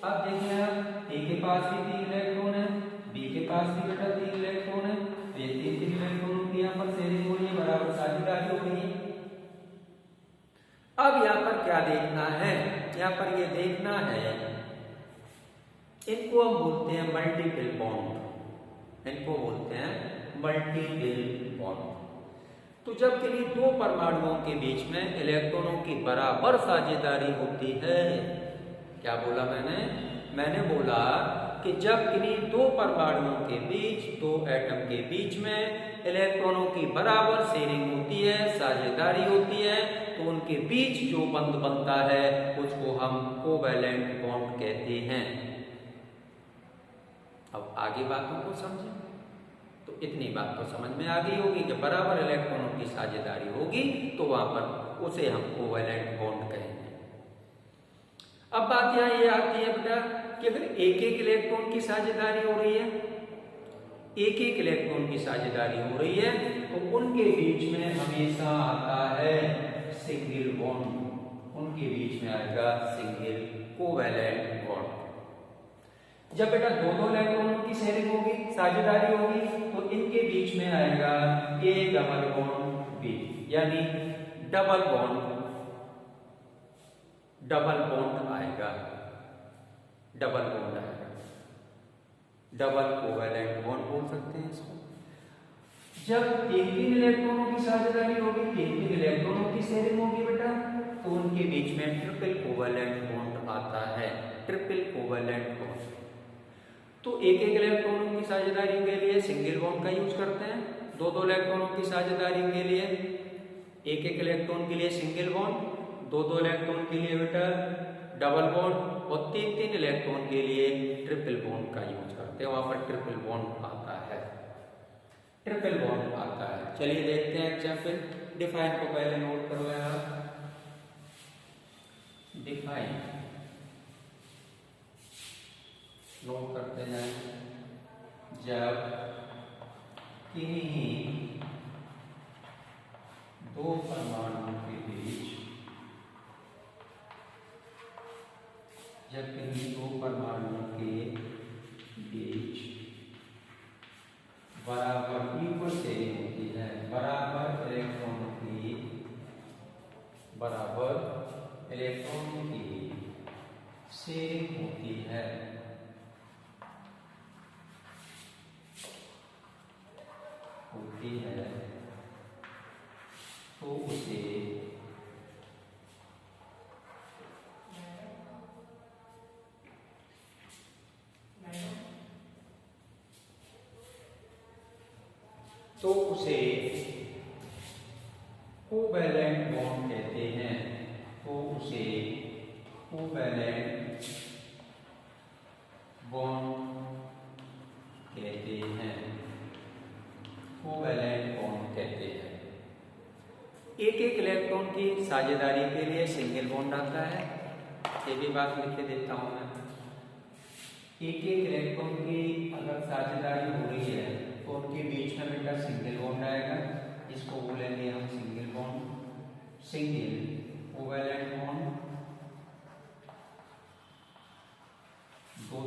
अब देखिए आप, ए के पास भी 3 इलेक्ट्रॉन है, बी के पास भी बेटा 3 इलेक्ट्रॉन है, तो ये 3 इलेक्ट्रॉनों की यहाँ पर शेयरिंग हो रही है, बराबर साझेदारी हो रही है। अब यहाँ पर क्या देखना है? यहाँ पर ये देखना है, इनको हम बोलते हैं मल्टीपल बॉन्ड। इनको बोलते हैं मल्टीपल बॉन्ड। तो जब किन्हीं 2 परमाणुओं के बीच में इलेक्ट्रॉनों की बराबर साझेदारी होती है, क्या बोला मैंने? मैंने बोला कि जब किन्हीं 2 परमाणुओं के बीच, 2 एटम के बीच में इलेक्ट्रॉनों की बराबर शेयरिंग होती है, साझेदारी होती है, तो उनके बीच जो बंध बनता है उसको हम कोवैलेंट बॉन्ड कहते हैं। अब आगे बातों को समझें। तो इतनी बात तो समझ में आ गई होगी कि बराबर इलेक्ट्रॉनों की साझेदारी होगी तो वहां पर उसे हम कोवैलेंट बॉन्ड कहेंगे। अब बात यहाँ ये आती है बेटा कि अगर एक इलेक्ट्रॉन की साझेदारी हो रही है, एक इलेक्ट्रॉन की साझेदारी हो रही है, तो उनके बीच में हमेशा आता है सिंगल बॉन्ड। उनके बीच में आएगा सिंगल कोवैलेंट बॉन्ड। जब बेटा 2 इलेक्ट्रॉनों की शेयरिंग होगी, साझेदारी होगी, तो इनके बीच में आएगा ए डबल बॉन्ड बी, यानी डबल बॉन्ड आएगा, डबल बॉन्ड आएगा, डबल कोवैलेंट बॉन्ड बोल सकते हैं इसको। जब 3 इलेक्ट्रॉनों की साझेदारी होगी, 3 इलेक्ट्रॉनों की शेयरिंग होगी बेटा, तो उनके बीच में ट्रिपल कोवैलेंट बॉन्ड आता है, ट्रिपल कोवैलेंट बॉन्ड। तो एक इलेक्ट्रॉनों की साझेदारी के लिए सिंगल बॉन्ड का यूज करते हैं, 2 इलेक्ट्रॉनों की साझेदारी के लिए एक इलेक्ट्रॉन के लिए सिंगल बॉन्ड, 2 इलेक्ट्रॉन के लिए बेटा डबल बॉन्ड, और 3 इलेक्ट्रॉन के लिए ट्रिपल बॉन्ड का यूज करते हैं, वहां पर ट्रिपल बॉन्ड आता है, ट्रिपल बॉन्ड आता है। चलिए देखते हैं एग्जाम्पल। डिफाइन को पहले नोट करो यार, डिफाइन नोट करते हैं। जब किन्हीं दो परमाणुओं के बीच, जब किन्हीं दो परमाणुओं के बीच बराबर इक्वल शेयरिंग होती है, बराबर इलेक्ट्रॉनों की शेयरिंग होती है, तो उसे कोवैलेंट बॉन्ड कहते हैं, तो उसे कोवैलेंट बॉन्ड कहते हैं, कोवैलेंट बॉन्ड कहते हैं। एक इलेक्ट्रॉन की साझेदारी के लिए सिंगल बॉन्ड आता है, ये भी बात लिख के देता हूं मैं। एक इलेक्ट्रॉन की अगर साझेदारी हो रही है तो उनके बीच में बेटा सिंगल बॉन्ड आएगा, इसको बोलेंगे हम single bond, single covalent bond.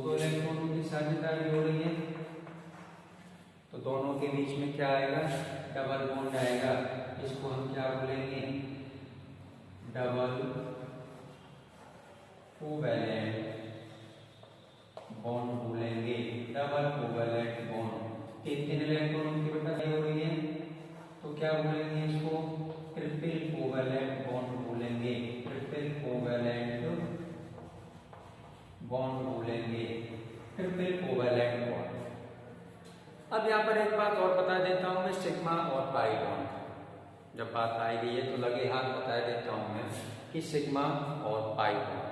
दो इलेक्ट्रॉनों की साझेदारी हो रही है तो दोनों के बीच में क्या आएगा, डबल बॉन्ड आएगा, इसको हम क्या बोलेंगे, डबल कोवैलेंट बॉन्ड बोलेंगे, डबल कोवैलेंट बॉन्ड। 3 इलेक्ट्रॉनों की बेटा हो रही है तो क्या बोलेंगे, इसको ट्रिपल कोवैलेंट बॉन्ड बोलेंगे, ट्रिपल कोवैलेंट बॉन्ड बोलेंगे, ट्रिपल कोवैलेंट बॉन्ड। अब यहाँ पर एक बात और बता देता हूं मैं, सिग्मा और पाई बॉन्ड जब बात आएगी है तो लगे हाथ बता देता हूं मैं कि सिग्मा और पाई बॉन्ड।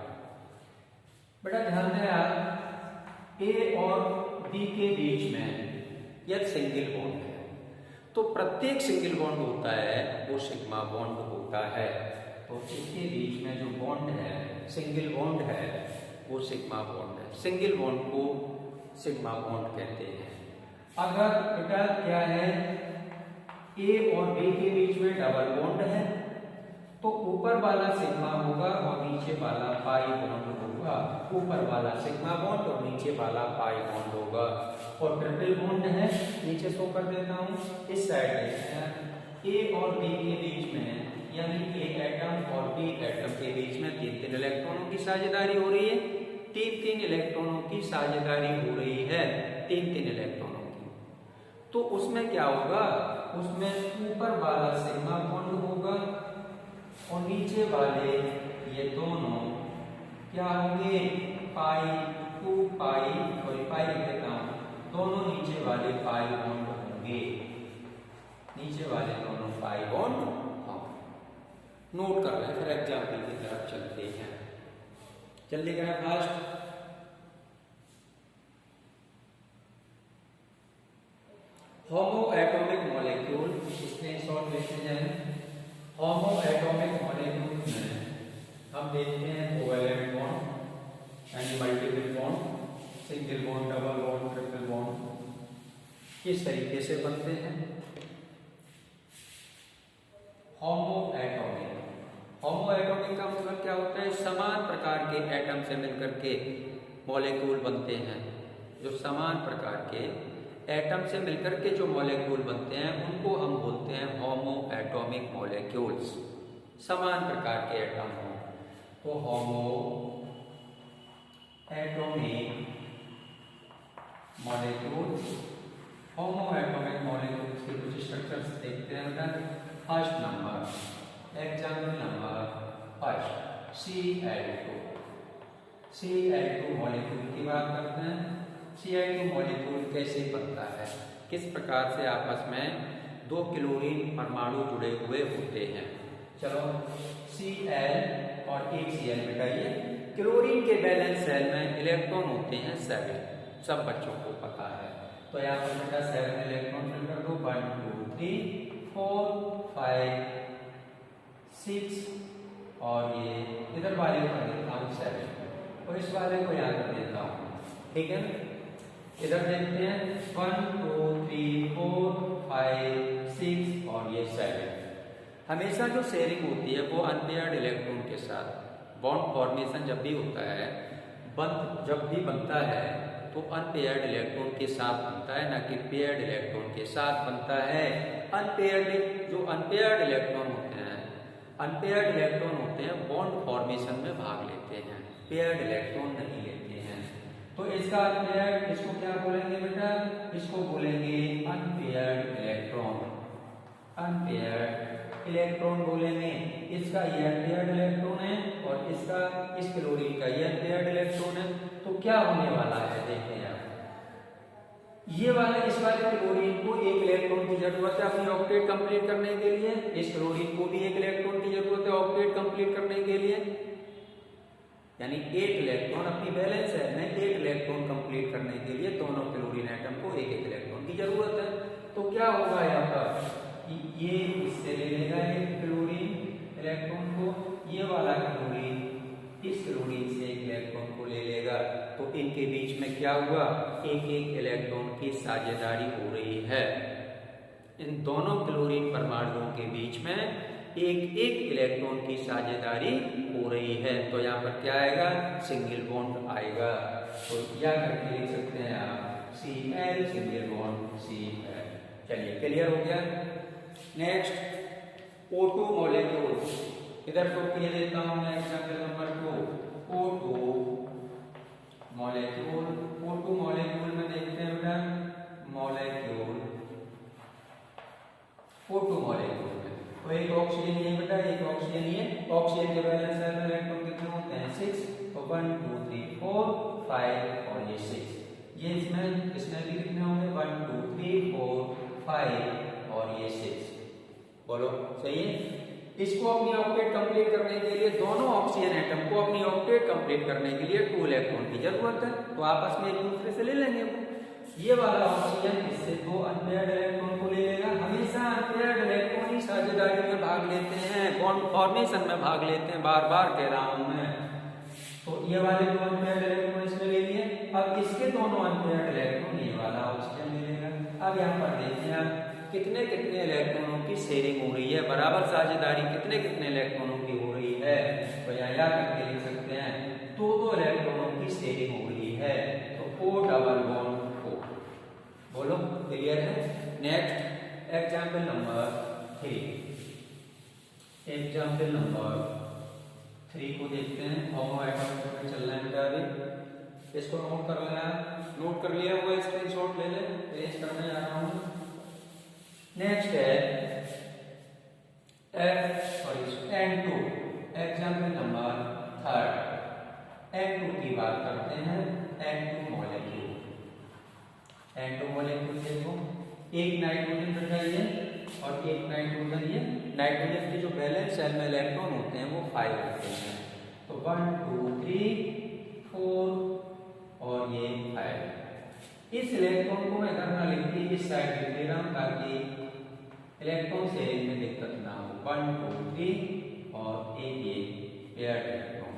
बेटा ध्यान दें यार, ए और बी के बीच में यह सिंगल बॉन्ड है तो प्रत्येक सिंगल बॉन्ड होता है वो सिग्मा बॉन्ड होता है, तो इसके बीच में जो बॉन्ड है, सिंगल बॉन्ड है, वो सिग्मा बॉन्ड है। सिंगल बॉन्ड को सिग्मा बॉन्ड कहते हैं। अगर बेटा क्या है, ए और बी के बीच में डबल बॉन्ड है तो ऊपर वाला सिग्मा होगा और नीचे वाला पाई बॉन्ड होगा, ऊपर वाला सिग्मा बॉन्ड और नीचे वाला पाई बॉन्ड होगा। और ट्रिपल बॉन्ड है, नीचे शो कर देता हूं, इस साइड ए और बी के बीच में, यानी ए एटम और बी एटम के बीच में 3 इलेक्ट्रॉनों की साझेदारी हो रही है, 3 इलेक्ट्रॉनों की साझेदारी हो रही है, 3 इलेक्ट्रॉनों की। तो उसमें क्या होगा, उसमें ऊपर वाला सिग्मा बॉन्ड होगा और नीचे वाले ये दोनों क्या होंगे, पाई 2 पाई, सॉरी पाई लिखता हूं, दोनों नीचे वाले पाई बॉन्ड होंगे, नीचे वाले दोनों पाई बॉन्ड होंगे। नोट कर लें, फिर एग्जाम्पल की तरफ चलते हैं। जल्दी करें फास्ट। होमो एटॉमिक मॉलिक्यूल, स्क्रीनशॉट लेते जाएं। होमो एटॉमिक मॉलिक्यूल में हम देखते हैं कोवैलेंट बॉन्ड यानी multiple bond, single bond, double bond, triple bond किस तरीके से बनते हैं। होमो एटॉमिक का मतलब क्या होता है, समान प्रकार के एटम से मिलकर के मॉलिक्यूल बनते हैं। जो समान प्रकार के एटम से मिलकर के जो मॉलिक्यूल बनते हैं उनको हम बोलते हैं होमो एटॉमिक मॉलिक्यूल्स। समान प्रकार के एटम हो तो होमो एटॉमिक मॉलिक्यूल्स। होमो एटॉमिक मॉलिक्यूल्स के कुछ स्ट्रक्चर्स देखते हैं बेटा। First number, example number first, Cl2 molecule की बात करते हैं। Cl2 मॉलिक्यूल कैसे बनता है, किस प्रकार से आपस में 2 क्लोरीन परमाणु जुड़े हुए होते हैं। चलो Cl और एक Cl मिटाइए, क्लोरीन के बैलेंस सेल में इलेक्ट्रॉन होते हैं 7, सब बच्चों को पता है। तो यहाँ पर बेटा 7 इलेक्ट्रॉन फिल कर दो, 1 2 3 4 5 6 और ये इधर वाले को देता हूँ 7 और इस वाले को यहाँ कर देता हूँ, ठीक है। इधर देखते हैं 1 2 3 4 5 6 और ये 7। हमेशा जो शेयरिंग होती है वो अनपेयर्ड इलेक्ट्रॉन के साथ, बॉन्ड फॉर्मेशन जब भी होता है, बंध जब भी बनता है तो अनपेयर्ड इलेक्ट्रॉन के साथ बनता है, ना कि पेयर्ड इलेक्ट्रॉन के साथ बनता है। जो अनपेयर्ड इलेक्ट्रॉन होते हैं बॉन्ड फॉर्मेशन में भाग लेते हैं, पेयर्ड इलेक्ट्रॉन नहीं लेते हैं। तो इसका अनपेयर्ड, इसको क्या बोलेंगे बेटा, इसको बोलेंगे अनपेयर्ड इलेक्ट्रॉन, अनपेयर्ड इलेक्ट्रॉन बोलेंगे। इसका ये अनपेयर्ड इलेक्ट्रॉन है और इसका, इस क्लोरीन का ये अनपेयर्ड इलेक्ट्रॉन है। तो क्या होने वाला है देखें आप, ये वाले, इस वाले क्लोरीन को एक इलेक्ट्रॉन की जरूरत है अपनी ऑक्टेट कंप्लीट करने के लिए, इस क्लोरीन को भी एक इलेक्ट्रॉन की जरूरत है ऑक्टेट कंप्लीट करने के लिए, यानी 8 इलेक्ट्रॉन अपनी बैलेंस है में 8 इलेक्ट्रॉन कंप्लीट करने के लिए दोनों क्लोरीन एटम को एक एक इलेक्ट्रॉन की जरूरत है। तो क्या होगा यहाँ पर, ये इससे ले लेगा एक क्लोरीन इलेक्ट्रॉन को, ये वाला क्लोरीन इस क्लोरीन से एक इलेक्ट्रॉन को ले लेगा। तो इनके बीच में क्या हुआ, एक एक इलेक्ट्रॉन की साझेदारी हो रही है। इन दोनों क्लोरीन परमाणुओं के बीच में एक एक इलेक्ट्रॉन की साझेदारी हो रही है। तो यहाँ पर क्या आएगा, सिंगल बॉन्ड आएगा। तो या करके लिख सकते हैं आप Cl सिंगल बॉन्ड Cl। चलिए क्लियर हो गया। नेक्स्ट O2 मॉलिक्यूल, इधर तो ये देता हूं मैं example number 2, O2 molecule. O2 molecule में देखते हैं बेटा, मॉलिक्यूल O2 मॉलिक्यूल में तो एक ऑक्सीजन ये बेटा, एक ऑक्सीजन ये, ऑक्सीजन के बैलेंस सेल में इलेक्ट्रॉन कितने होते हैं 6, तो 1 2 3 4 5 और ये 6। ये इसमें भी कितने होंगे 1 2 3 4 5 और ये 6। बोलो सही है। इसको अपनी ऑक्टेट कंप्लीट करने के लिए, दोनों ऑक्सीजन एटम को अपनी ऑक्टेट कंप्लीट करने के लिए 2 इलेक्ट्रॉन की जरूरत है। तो आपस में एक दूसरे से ले लेंगे। ये वाला ऑक्सीजन इससे 2 अनपेयर्ड इलेक्ट्रॉन को ले लेगा। हमेशा अनपेयर्ड इलेक्ट्रॉन ही साझेदारी में भाग लेते हैं, बॉन्ड फॉर्मेशन में भाग लेते हैं, बार बार कह रहा हूं मैं। तो ये वाले 2 अनपेयर्ड इलेक्ट्रॉन इसमें ले लिए। अब इसके दोनों अनपेयर्ड इलेक्ट्रॉन ये वाला ऑक्सीजन ले लेगा। अब यहाँ पर देखिए आप कितने कितने इलेक्ट्रॉनों की शेयरिंग हो रही है, बराबर साझेदारी कितने कितने इलेक्ट्रॉनों की हो रही है। तो यहाँ याद करके लिख सकते हैं 2 इलेक्ट्रॉनों की शेयरिंग हो रही है। तो O डबल बॉन्ड O। बोलो क्लियर है। Next example number 3, example number 3 को देखते हैं। होमो एटम में चलना है बेटा, अभी इसको नोट कर लेना, नोट कर लिया हुआ स्क्रीनशॉट ले ले, पेश करने जा रहा हूँ। नेक्स्ट है N2, एग्जाम्पल नंबर 3, N2 की बात करते हैं। N2 मॉलिक्यूल, N2 मॉलिक्यूल देखो, एक नाइट्रोजन बताइए और एक नाइट्रोजन, ये नाइट्रोजन के जो बैलेंस सेल में इलेक्ट्रॉन होते हैं वो 5 होते हैं। तो 1 2 3 4 और ये 5। इस इलेक्ट्रॉन को मैं करना लिखती इस साइड लिख दे रहा हूं ताकि इलेक्ट्रॉन शेयरिंग में दिक्कत ना हो। 1 2 3 और एक ये पेयर्ड इलेक्ट्रॉन।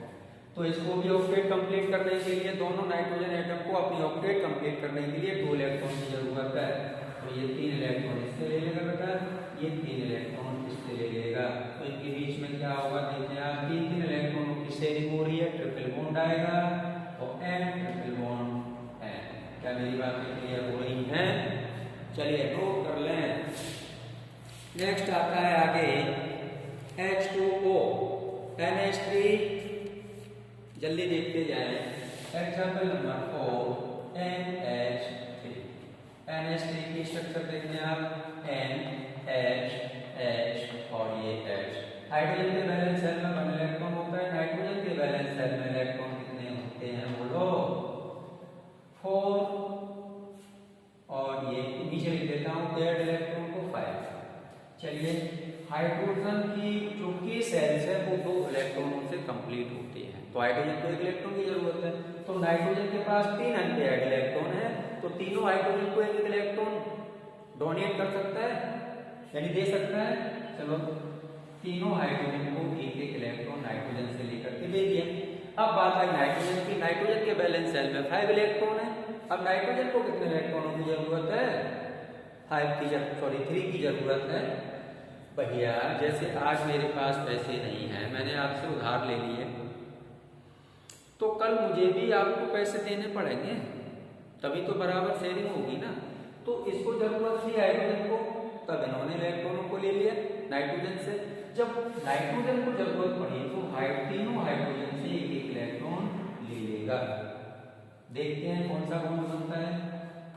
तो इसको भी ऑक्टेट कंप्लीट करने के लिए, दोनों नाइट्रोजन एटम को अपनी ऑक्टेट कंप्लीट करने के लिए 2 इलेक्ट्रॉन की जरूरत है। तो ये 3 इलेक्ट्रॉन इससे ले लेगा बेटा, ये 3 इलेक्ट्रॉन इससे ले लेगा। तो इनके बीच में क्या होगा देखिए आप, 3 इलेक्ट्रॉनों की शेयरिंग हो रही है, ट्रिपल बॉन्ड आएगा और N ट्रिपल बॉन्ड N। क्या मेरी बातें क्लियर हो रही हैं? चलिए नोट कर लें। नेक्स्ट आता है आगे H2O, NH3, जल्दी देखते जाएं। Example number 4, NH3। NH3 की स्ट्रक्चर देखते हैं आप, NH H और ये H। हाइड्रोजन के बैलेंस सेल में 1 इलेक्ट्रॉन होता है, नाइट्रोजन के बैलेंस सेल में इलेक्ट्रॉन कितने होते हैं बोलो 4 और ये नीचे लिख देता हूं पेयर्ड इलेक्ट्रॉन को 5। चलिए हाइड्रोजन की जो के सेल्स है वो 2 इलेक्ट्रॉनों से कंप्लीट होती है, तो हाइड्रोजन को 1 इलेक्ट्रॉन की जरूरत है। तो नाइट्रोजन के पास 3 अनपेयर्ड इलेक्ट्रॉन है, तो तीनों हाइड्रोजन को 1 इलेक्ट्रॉन डोनेट कर सकता है, यानी दे सकता है। चलो तीनों हाइड्रोजन को 1 इलेक्ट्रॉन नाइट्रोजन से लेकर के दे दिया। अब बात आई नाइट्रोजन की। नाइट्रोजन के बैलेंस सेल में 5 इलेक्ट्रॉन है। अब नाइट्रोजन को कितने इलेक्ट्रॉनों की जरूरत है? 3 की जरूरत है। भैया जैसे आज मेरे पास पैसे नहीं है, मैंने आपसे उधार ले लिए, तो कल मुझे भी आपको पैसे देने पड़ेंगे, तभी तो बराबर शेयरिंग होगी ना। तो इसको जरूरत थी हाइड्रोजन को, तब इन्होंने इलेक्ट्रॉनों को ले लिया नाइट्रोजन से। जब नाइट्रोजन को जरूरत पड़ी तो तीनों हाइड्रोजन से 1 इलेक्ट्रॉन ले लेगा। देखते हैं कौन सा बॉन्ड बनता है।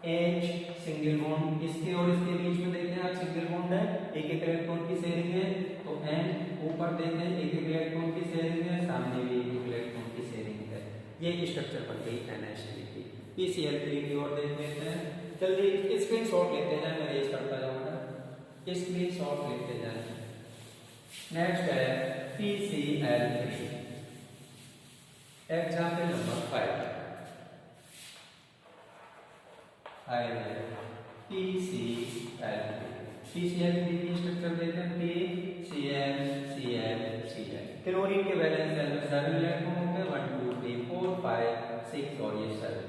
H सिंगल बॉन्ड, इसके और इसके बीच में देखें आप सिंगल बॉन्ड है, 1 इलेक्ट्रॉन की शेयरिंग है। तो N ऊपर देखें 1 इलेक्ट्रॉन की शेयरिंग है, सामने भी 1 इलेक्ट्रॉन की शेयरिंग है। ये स्ट्रक्चर बन गई NH3 की। PCl3 की ओर देख लेते हैं, जल्दी स्क्रीनशॉट लेते हैं, मैं रेज करता जाऊंगा, स्क्रीनशॉट लेते जाएं। नेक्स्ट है PCl3, एग्जाम्पल नंबर 5 PCl3 की स्ट्रक्चर देखते हैं, PCl क्लोरीन के बैलेंस सेल में 7 इलेक्ट्रॉन होंगे, 1 2 3 4 5 6 और ये 7,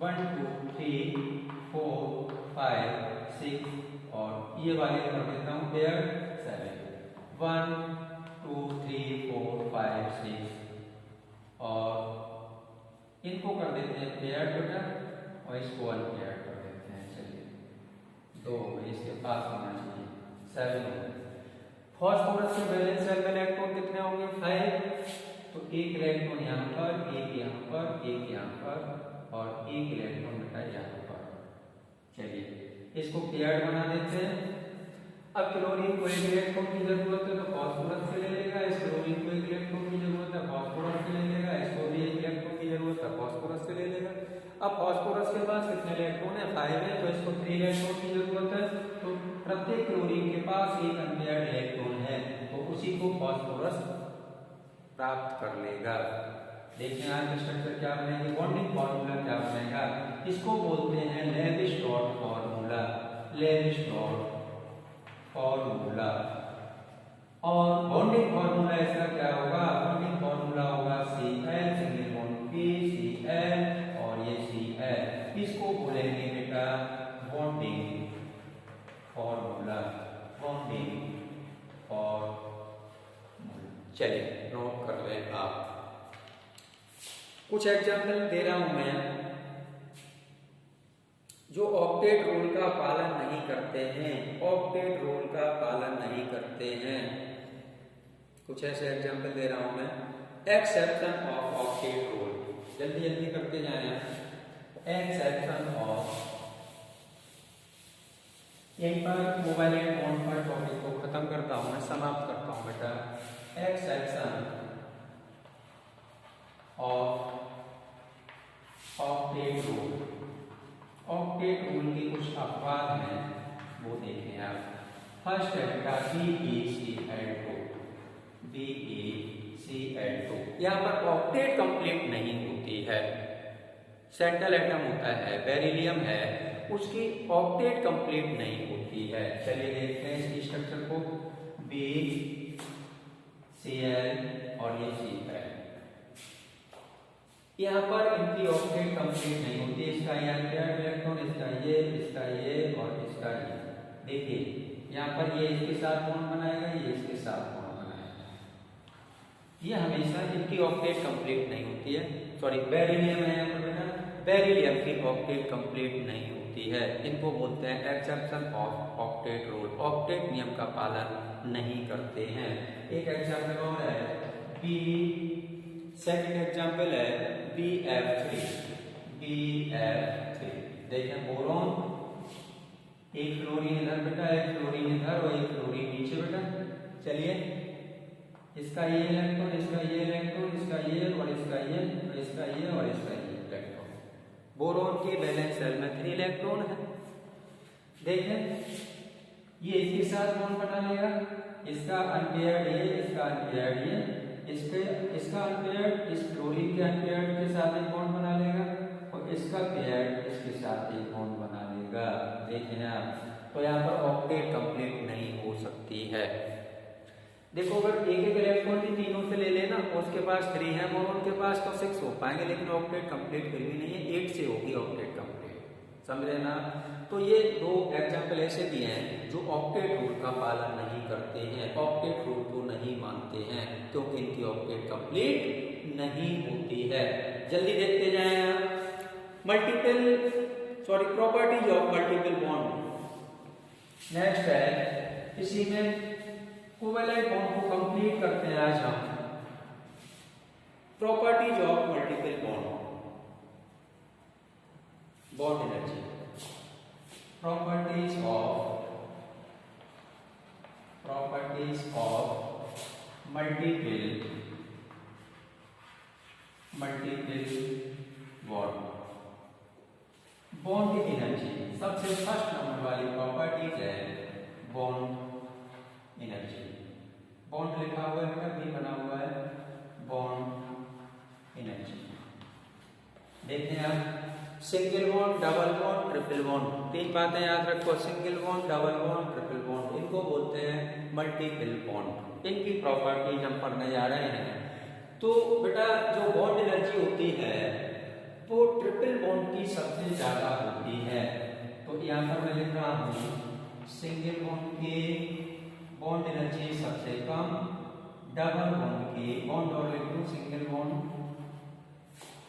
1 2 3 4 5 6 और ये वाले कर देता हूँ पेयर 7, 1 2 3 4 5 6 और इनको कर देते हैं पेयर बेटा, और इसको अनपेयर कर देते हैं। चलिए 2 इसके पास होना चाहिए 7 हो। फॉस्फोरस के बैलेंस सेल में इलेक्ट्रॉन कितने होंगे? 5, तो 1 इलेक्ट्रॉन यहाँ पर, 1 यहाँ पर, 1 यहाँ पर और 1 इलेक्ट्रॉन बेटा यहाँ पर। चलिए इसको पेयर्ड बना देते हैं। अब क्लोरीन को 1 इलेक्ट्रॉन की जरूरत है तो फॉस्फोरस से ले लेगा, इस क्लोरीन को 1 इलेक्ट्रॉन की जरूरत है फॉस्फोरस से ले लेगा, इसको भी 1 इलेक्ट्रॉन की जरूरत है फॉस्फोरस से ले लेगा। अब फॉस्फोरस के पास कितने इलेक्ट्रॉन है? 5 है, तो इसको 3 इलेक्ट्रॉन की जरूरत है, तो प्रत्येक क्लोरीन के पास 1 अनपेयर्ड इलेक्ट्रॉन है, तो उसी को फॉस्फोरस प्राप्त कर लेगा। देखिए आज स्ट्रक्चर क्या बनेगा, बॉन्डिंग फार्मूला क्या बनेगा, इसको बोलते हैं Lewis dot formula, Lewis dot formula. और बॉन्डिंग फार्मूला इसका क्या होगा? बॉन्डिंग फार्मूला होगा Cl single bond P Cl और ये Cl, इसको बोलेंगे बेटा बॉन्डिंग फार्मूला, बॉन्डिंग फार्मूला। चलिए नोट कर लें आप, कुछ एग्जाम्पल दे रहा हूं मैं जो ऑक्टेट रूल का पालन नहीं करते हैं, ऑक्टेट रूल का पालन नहीं करते हैं। कुछ ऐसे एग्जाम्पल दे रहा हूं मैं, एक्सेप्शन ऑफ ऑक्टेट रूल, जल्दी जल्दी करते जाएं। एक्सेप्शन ऑफ, यहीं पर मोबाइल फोन पर टॉपिक को खत्म करता हूं, मैं समाप्त करता हूं बेटा। Exception of octet rule, octet rule की कुछ अपवाद हैं वो देखें आप। फर्स्ट है बेटा BeCl2, BeCl2, यहाँ पर ऑक्टेट कंप्लीट नहीं होती है, सेंट्रल एटम होता है, बेरिलियम है, उसकी ऑक्टेट कंप्लीट नहीं होती है। चलिए देखते हैं इसकी स्ट्रक्चर को, BeCl और ये Cl, यहाँ पर इनकी ऑक्टेट कंप्लीट नहीं होती, इसका ये अनपेयर्ड इलेक्ट्रॉन, इसका ये और इसका ये। देखिए यहाँ पर ये इसके साथ बॉन्ड बनाएगा, ये इसके साथ बॉन्ड बनाएगा, ये हमेशा इनकी ऑक्टेट कंप्लीट नहीं होती है। सॉरी बेरिलियम है यहाँ पर बेटा, बेरिलियम की ऑक्टेट कंप्लीट नहीं होती है, इनको बोलते हैं exception of octet rule, octet नियम का पालन नहीं करते हैं। एक एग्जाम्पल और है, सेकंड एग्जाम्पल है BF3, देखें बोरॉन, एक फ्लोरीन इधर बेटा, एक फ्लोरीन इधर और एक फ्लोरीन नीचे बेटा। चलिए इसका ये इलेक्ट्रॉन, इसका ये इलेक्ट्रॉन, इसका ये और इसका ये और इसका ये और इसका ये इलेक्ट्रॉन। बोरॉन के बैलेंस सेल में 3 इलेक्ट्रॉन है। देखें ये इसके साथ बॉन्ड बना लेगा, इसका अनपेयर्ड ये, इसका अनपेयर्ड ये, इसका अनपेयर्ड इस क्लोरीन के अनपेयर्ड के साथ एक बॉन्ड बना लेगा और इसका पेयर्ड इसके साथ एक बॉन्ड बना लेगा। देखिए ना, तो यहाँ पर ऑक्टेट कंप्लीट नहीं हो सकती है। देखो अगर एक एक इलेक्ट्रॉन भी तीनों से ले लेना और उसके पास 3 है और उनके पास तो 6 हो पाएंगे, लेकिन ऑक्टेट कंप्लीट फिर भी नहीं है, 8 से होगी ऑक्टेट कंप्लीट, समझे ना। तो ये 2 एग्जाम्पल ऐसे दिए हैं जो ऑक्टेट रूल का पालन नहीं करते हैं, ऑक्टेट रूल को नहीं मानते हैं, क्योंकि इनकी ऑक्टेट कंप्लीट नहीं होती है। जल्दी देखते जाएं आप। Properties of multiple bond. Next है, इसी में कोवेलेंट बॉन्ड को कंप्लीट करते हैं आज हम। Properties of multiple bond, bond energy, properties of multiple bond. Bond energy सबसे फर्स्ट नंबर वाली प्रॉपर्टीज है बॉन्ड एनर्जी। बॉन्ड लिखा हुआ है, भी बना हुआ है, बॉन्ड एनर्जी। देखते हैं आप, single bond, double bond, triple bond, 3 बातें याद रखो। Single bond, double bond, triple bond, इनको बोलते हैं मल्टीपल बॉन्ड। इनकी प्रॉपर्टीज हम पढ़ने जा रहे हैं। तो बेटा जो बॉन्ड एनर्जी होती है वो ट्रिपल बॉन्ड की सबसे ज्यादा होती है। तो यहाँ पर मैं लिख रहा हूँ सिंगल बॉन्ड की बॉन्ड एनर्जी सबसे कम, डबल बॉन्ड की, बॉन्ड और लिख लूं सिंगल बॉन्ड,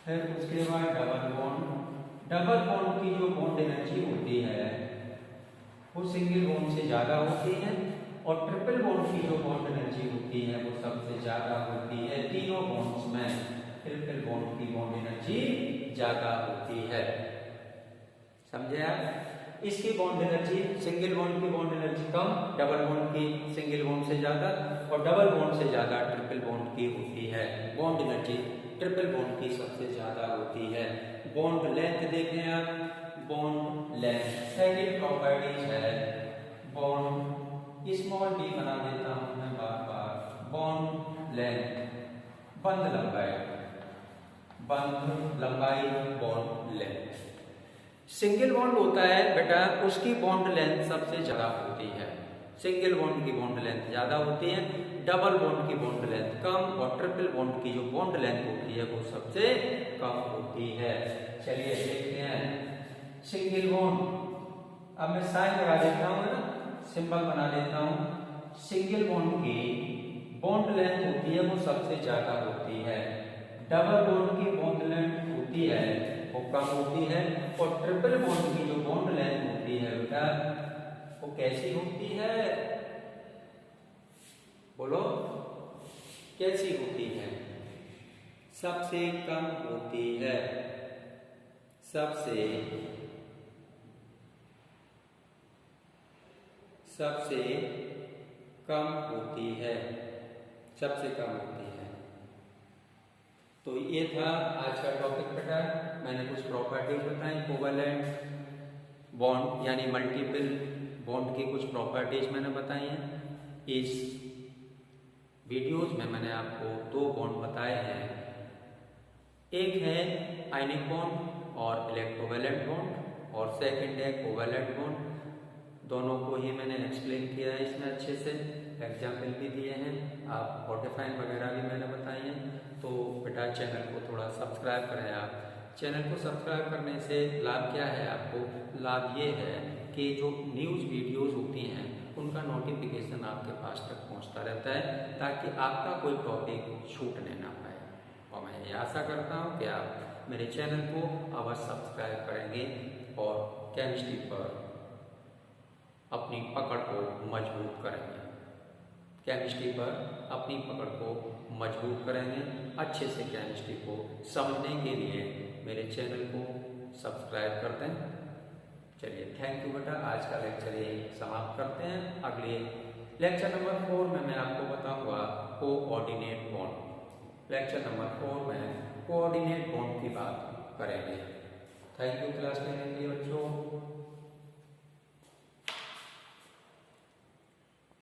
फिर उसके बाद डबल बॉन्ड। डबल बॉन्ड की जो बॉन्ड एनर्जी होती है वो सिंगल बॉन्ड से ज्यादा होती है और ट्रिपल बॉन्ड की जो बॉन्ड एनर्जी होती है वो सबसे ज्यादा होती है। तीनों बॉन्ड्स में ट्रिपल बॉन्ड की बॉन्ड एनर्जी ज्यादा होती है, समझे आप। इसकी बॉन्ड एनर्जी, सिंगल बॉन्ड की बॉन्ड एनर्जी कम, डबल बॉन्ड की सिंगल बॉन्ड से ज्यादा और डबल बॉन्ड से ज्यादा ट्रिपल बॉन्ड की होती है। बॉन्ड एनर्जी ट्रिपल बॉन्ड की सबसे ज्यादा होती है। बॉन्ड लेंथ देखें आप, बॉन्ड लेंथ सेकंड प्रॉपर्टीज है बॉन्ड, स्मॉल डी बना देता हूं मैं बार बार, बॉन्ड लेंथ, बंध लंबाई बॉन्ड लेंथ। सिंगल बॉन्ड होता है बेटा, उसकी बॉन्ड लेंथ सबसे ज्यादा होती है, सिंगल बॉन्ड की बॉन्ड लेंथ ज्यादा होती है, डबल बॉन्ड की बॉन्ड लेंथ कम और ट्रिपल बॉन्ड की जो बॉन्ड लेंथ होती है वो सबसे कम होती है। चलिए देखते हैं सिंगल बॉन्ड। अब मैं साइन लगा देता हूं ना, सिंबल बना देता हूं। सिंगल बॉन्ड की बॉन्ड लेंथ होती है वो सबसे ज्यादा होती है, डबल बॉन्ड की बॉन्ड लेंथ होती है वो कम होती है और ट्रिपल बॉन्ड की जो बॉन्ड लेंथ होती है बेटा वो कैसी होती है, बोलो कैसी होती है? सबसे कम होती है, सबसे कम होती है, सबसे कम होती है। तो ये था आज का टॉपिक बेटा। मैंने कुछ प्रॉपर्टीज बताई, कोवेलेंट बॉन्ड यानी मल्टीपल बॉन्ड की कुछ प्रॉपर्टीज मैंने बताई हैं। इस वीडियोस में मैंने आपको 2 बॉन्ड बताए हैं, एक है आयनिक बॉन्ड और इलेक्ट्रोवैलेंट बॉन्ड और सेकंड है कोवेलेंट बॉन्ड। दोनों को ही मैंने एक्सप्लेन किया है इसमें अच्छे से, एग्जाम्पल भी दिए हैं, आप मॉडिफाइन वगैरह भी मैंने बताए हैं। तो बेटा चैनल को थोड़ा सब्सक्राइब करें आप। चैनल को सब्सक्राइब करने से लाभ क्या है आपको? लाभ ये है कि जो न्यूज़ वीडियोस होती हैं उनका नोटिफिकेशन आपके पास तक पहुंचता रहता है, ताकि आपका कोई टॉपिक छूटने ना पाए। और मैं ये आशा करता हूं कि आप मेरे चैनल को अवश्य सब्सक्राइब करेंगे और केमिस्ट्री पर अपनी पकड़ को मजबूत करेंगे, केमिस्ट्री पर अपनी पकड़ को मजबूत करेंगे। अच्छे से केमिस्ट्री को समझने के लिए मेरे चैनल को सब्सक्राइब कर दें। चलिए थैंक यू बेटा, आज का लेक्चर यही समाप्त करते हैं। अगले लेक्चर नंबर 4 में मैं आपको बताऊंगा कोऑर्डिनेट बॉन्ड। लेक्चर नंबर 4 में कोऑर्डिनेट बॉन्ड की बात करेंगे। थैंक यू क्लास लेने के लिए बच्चों।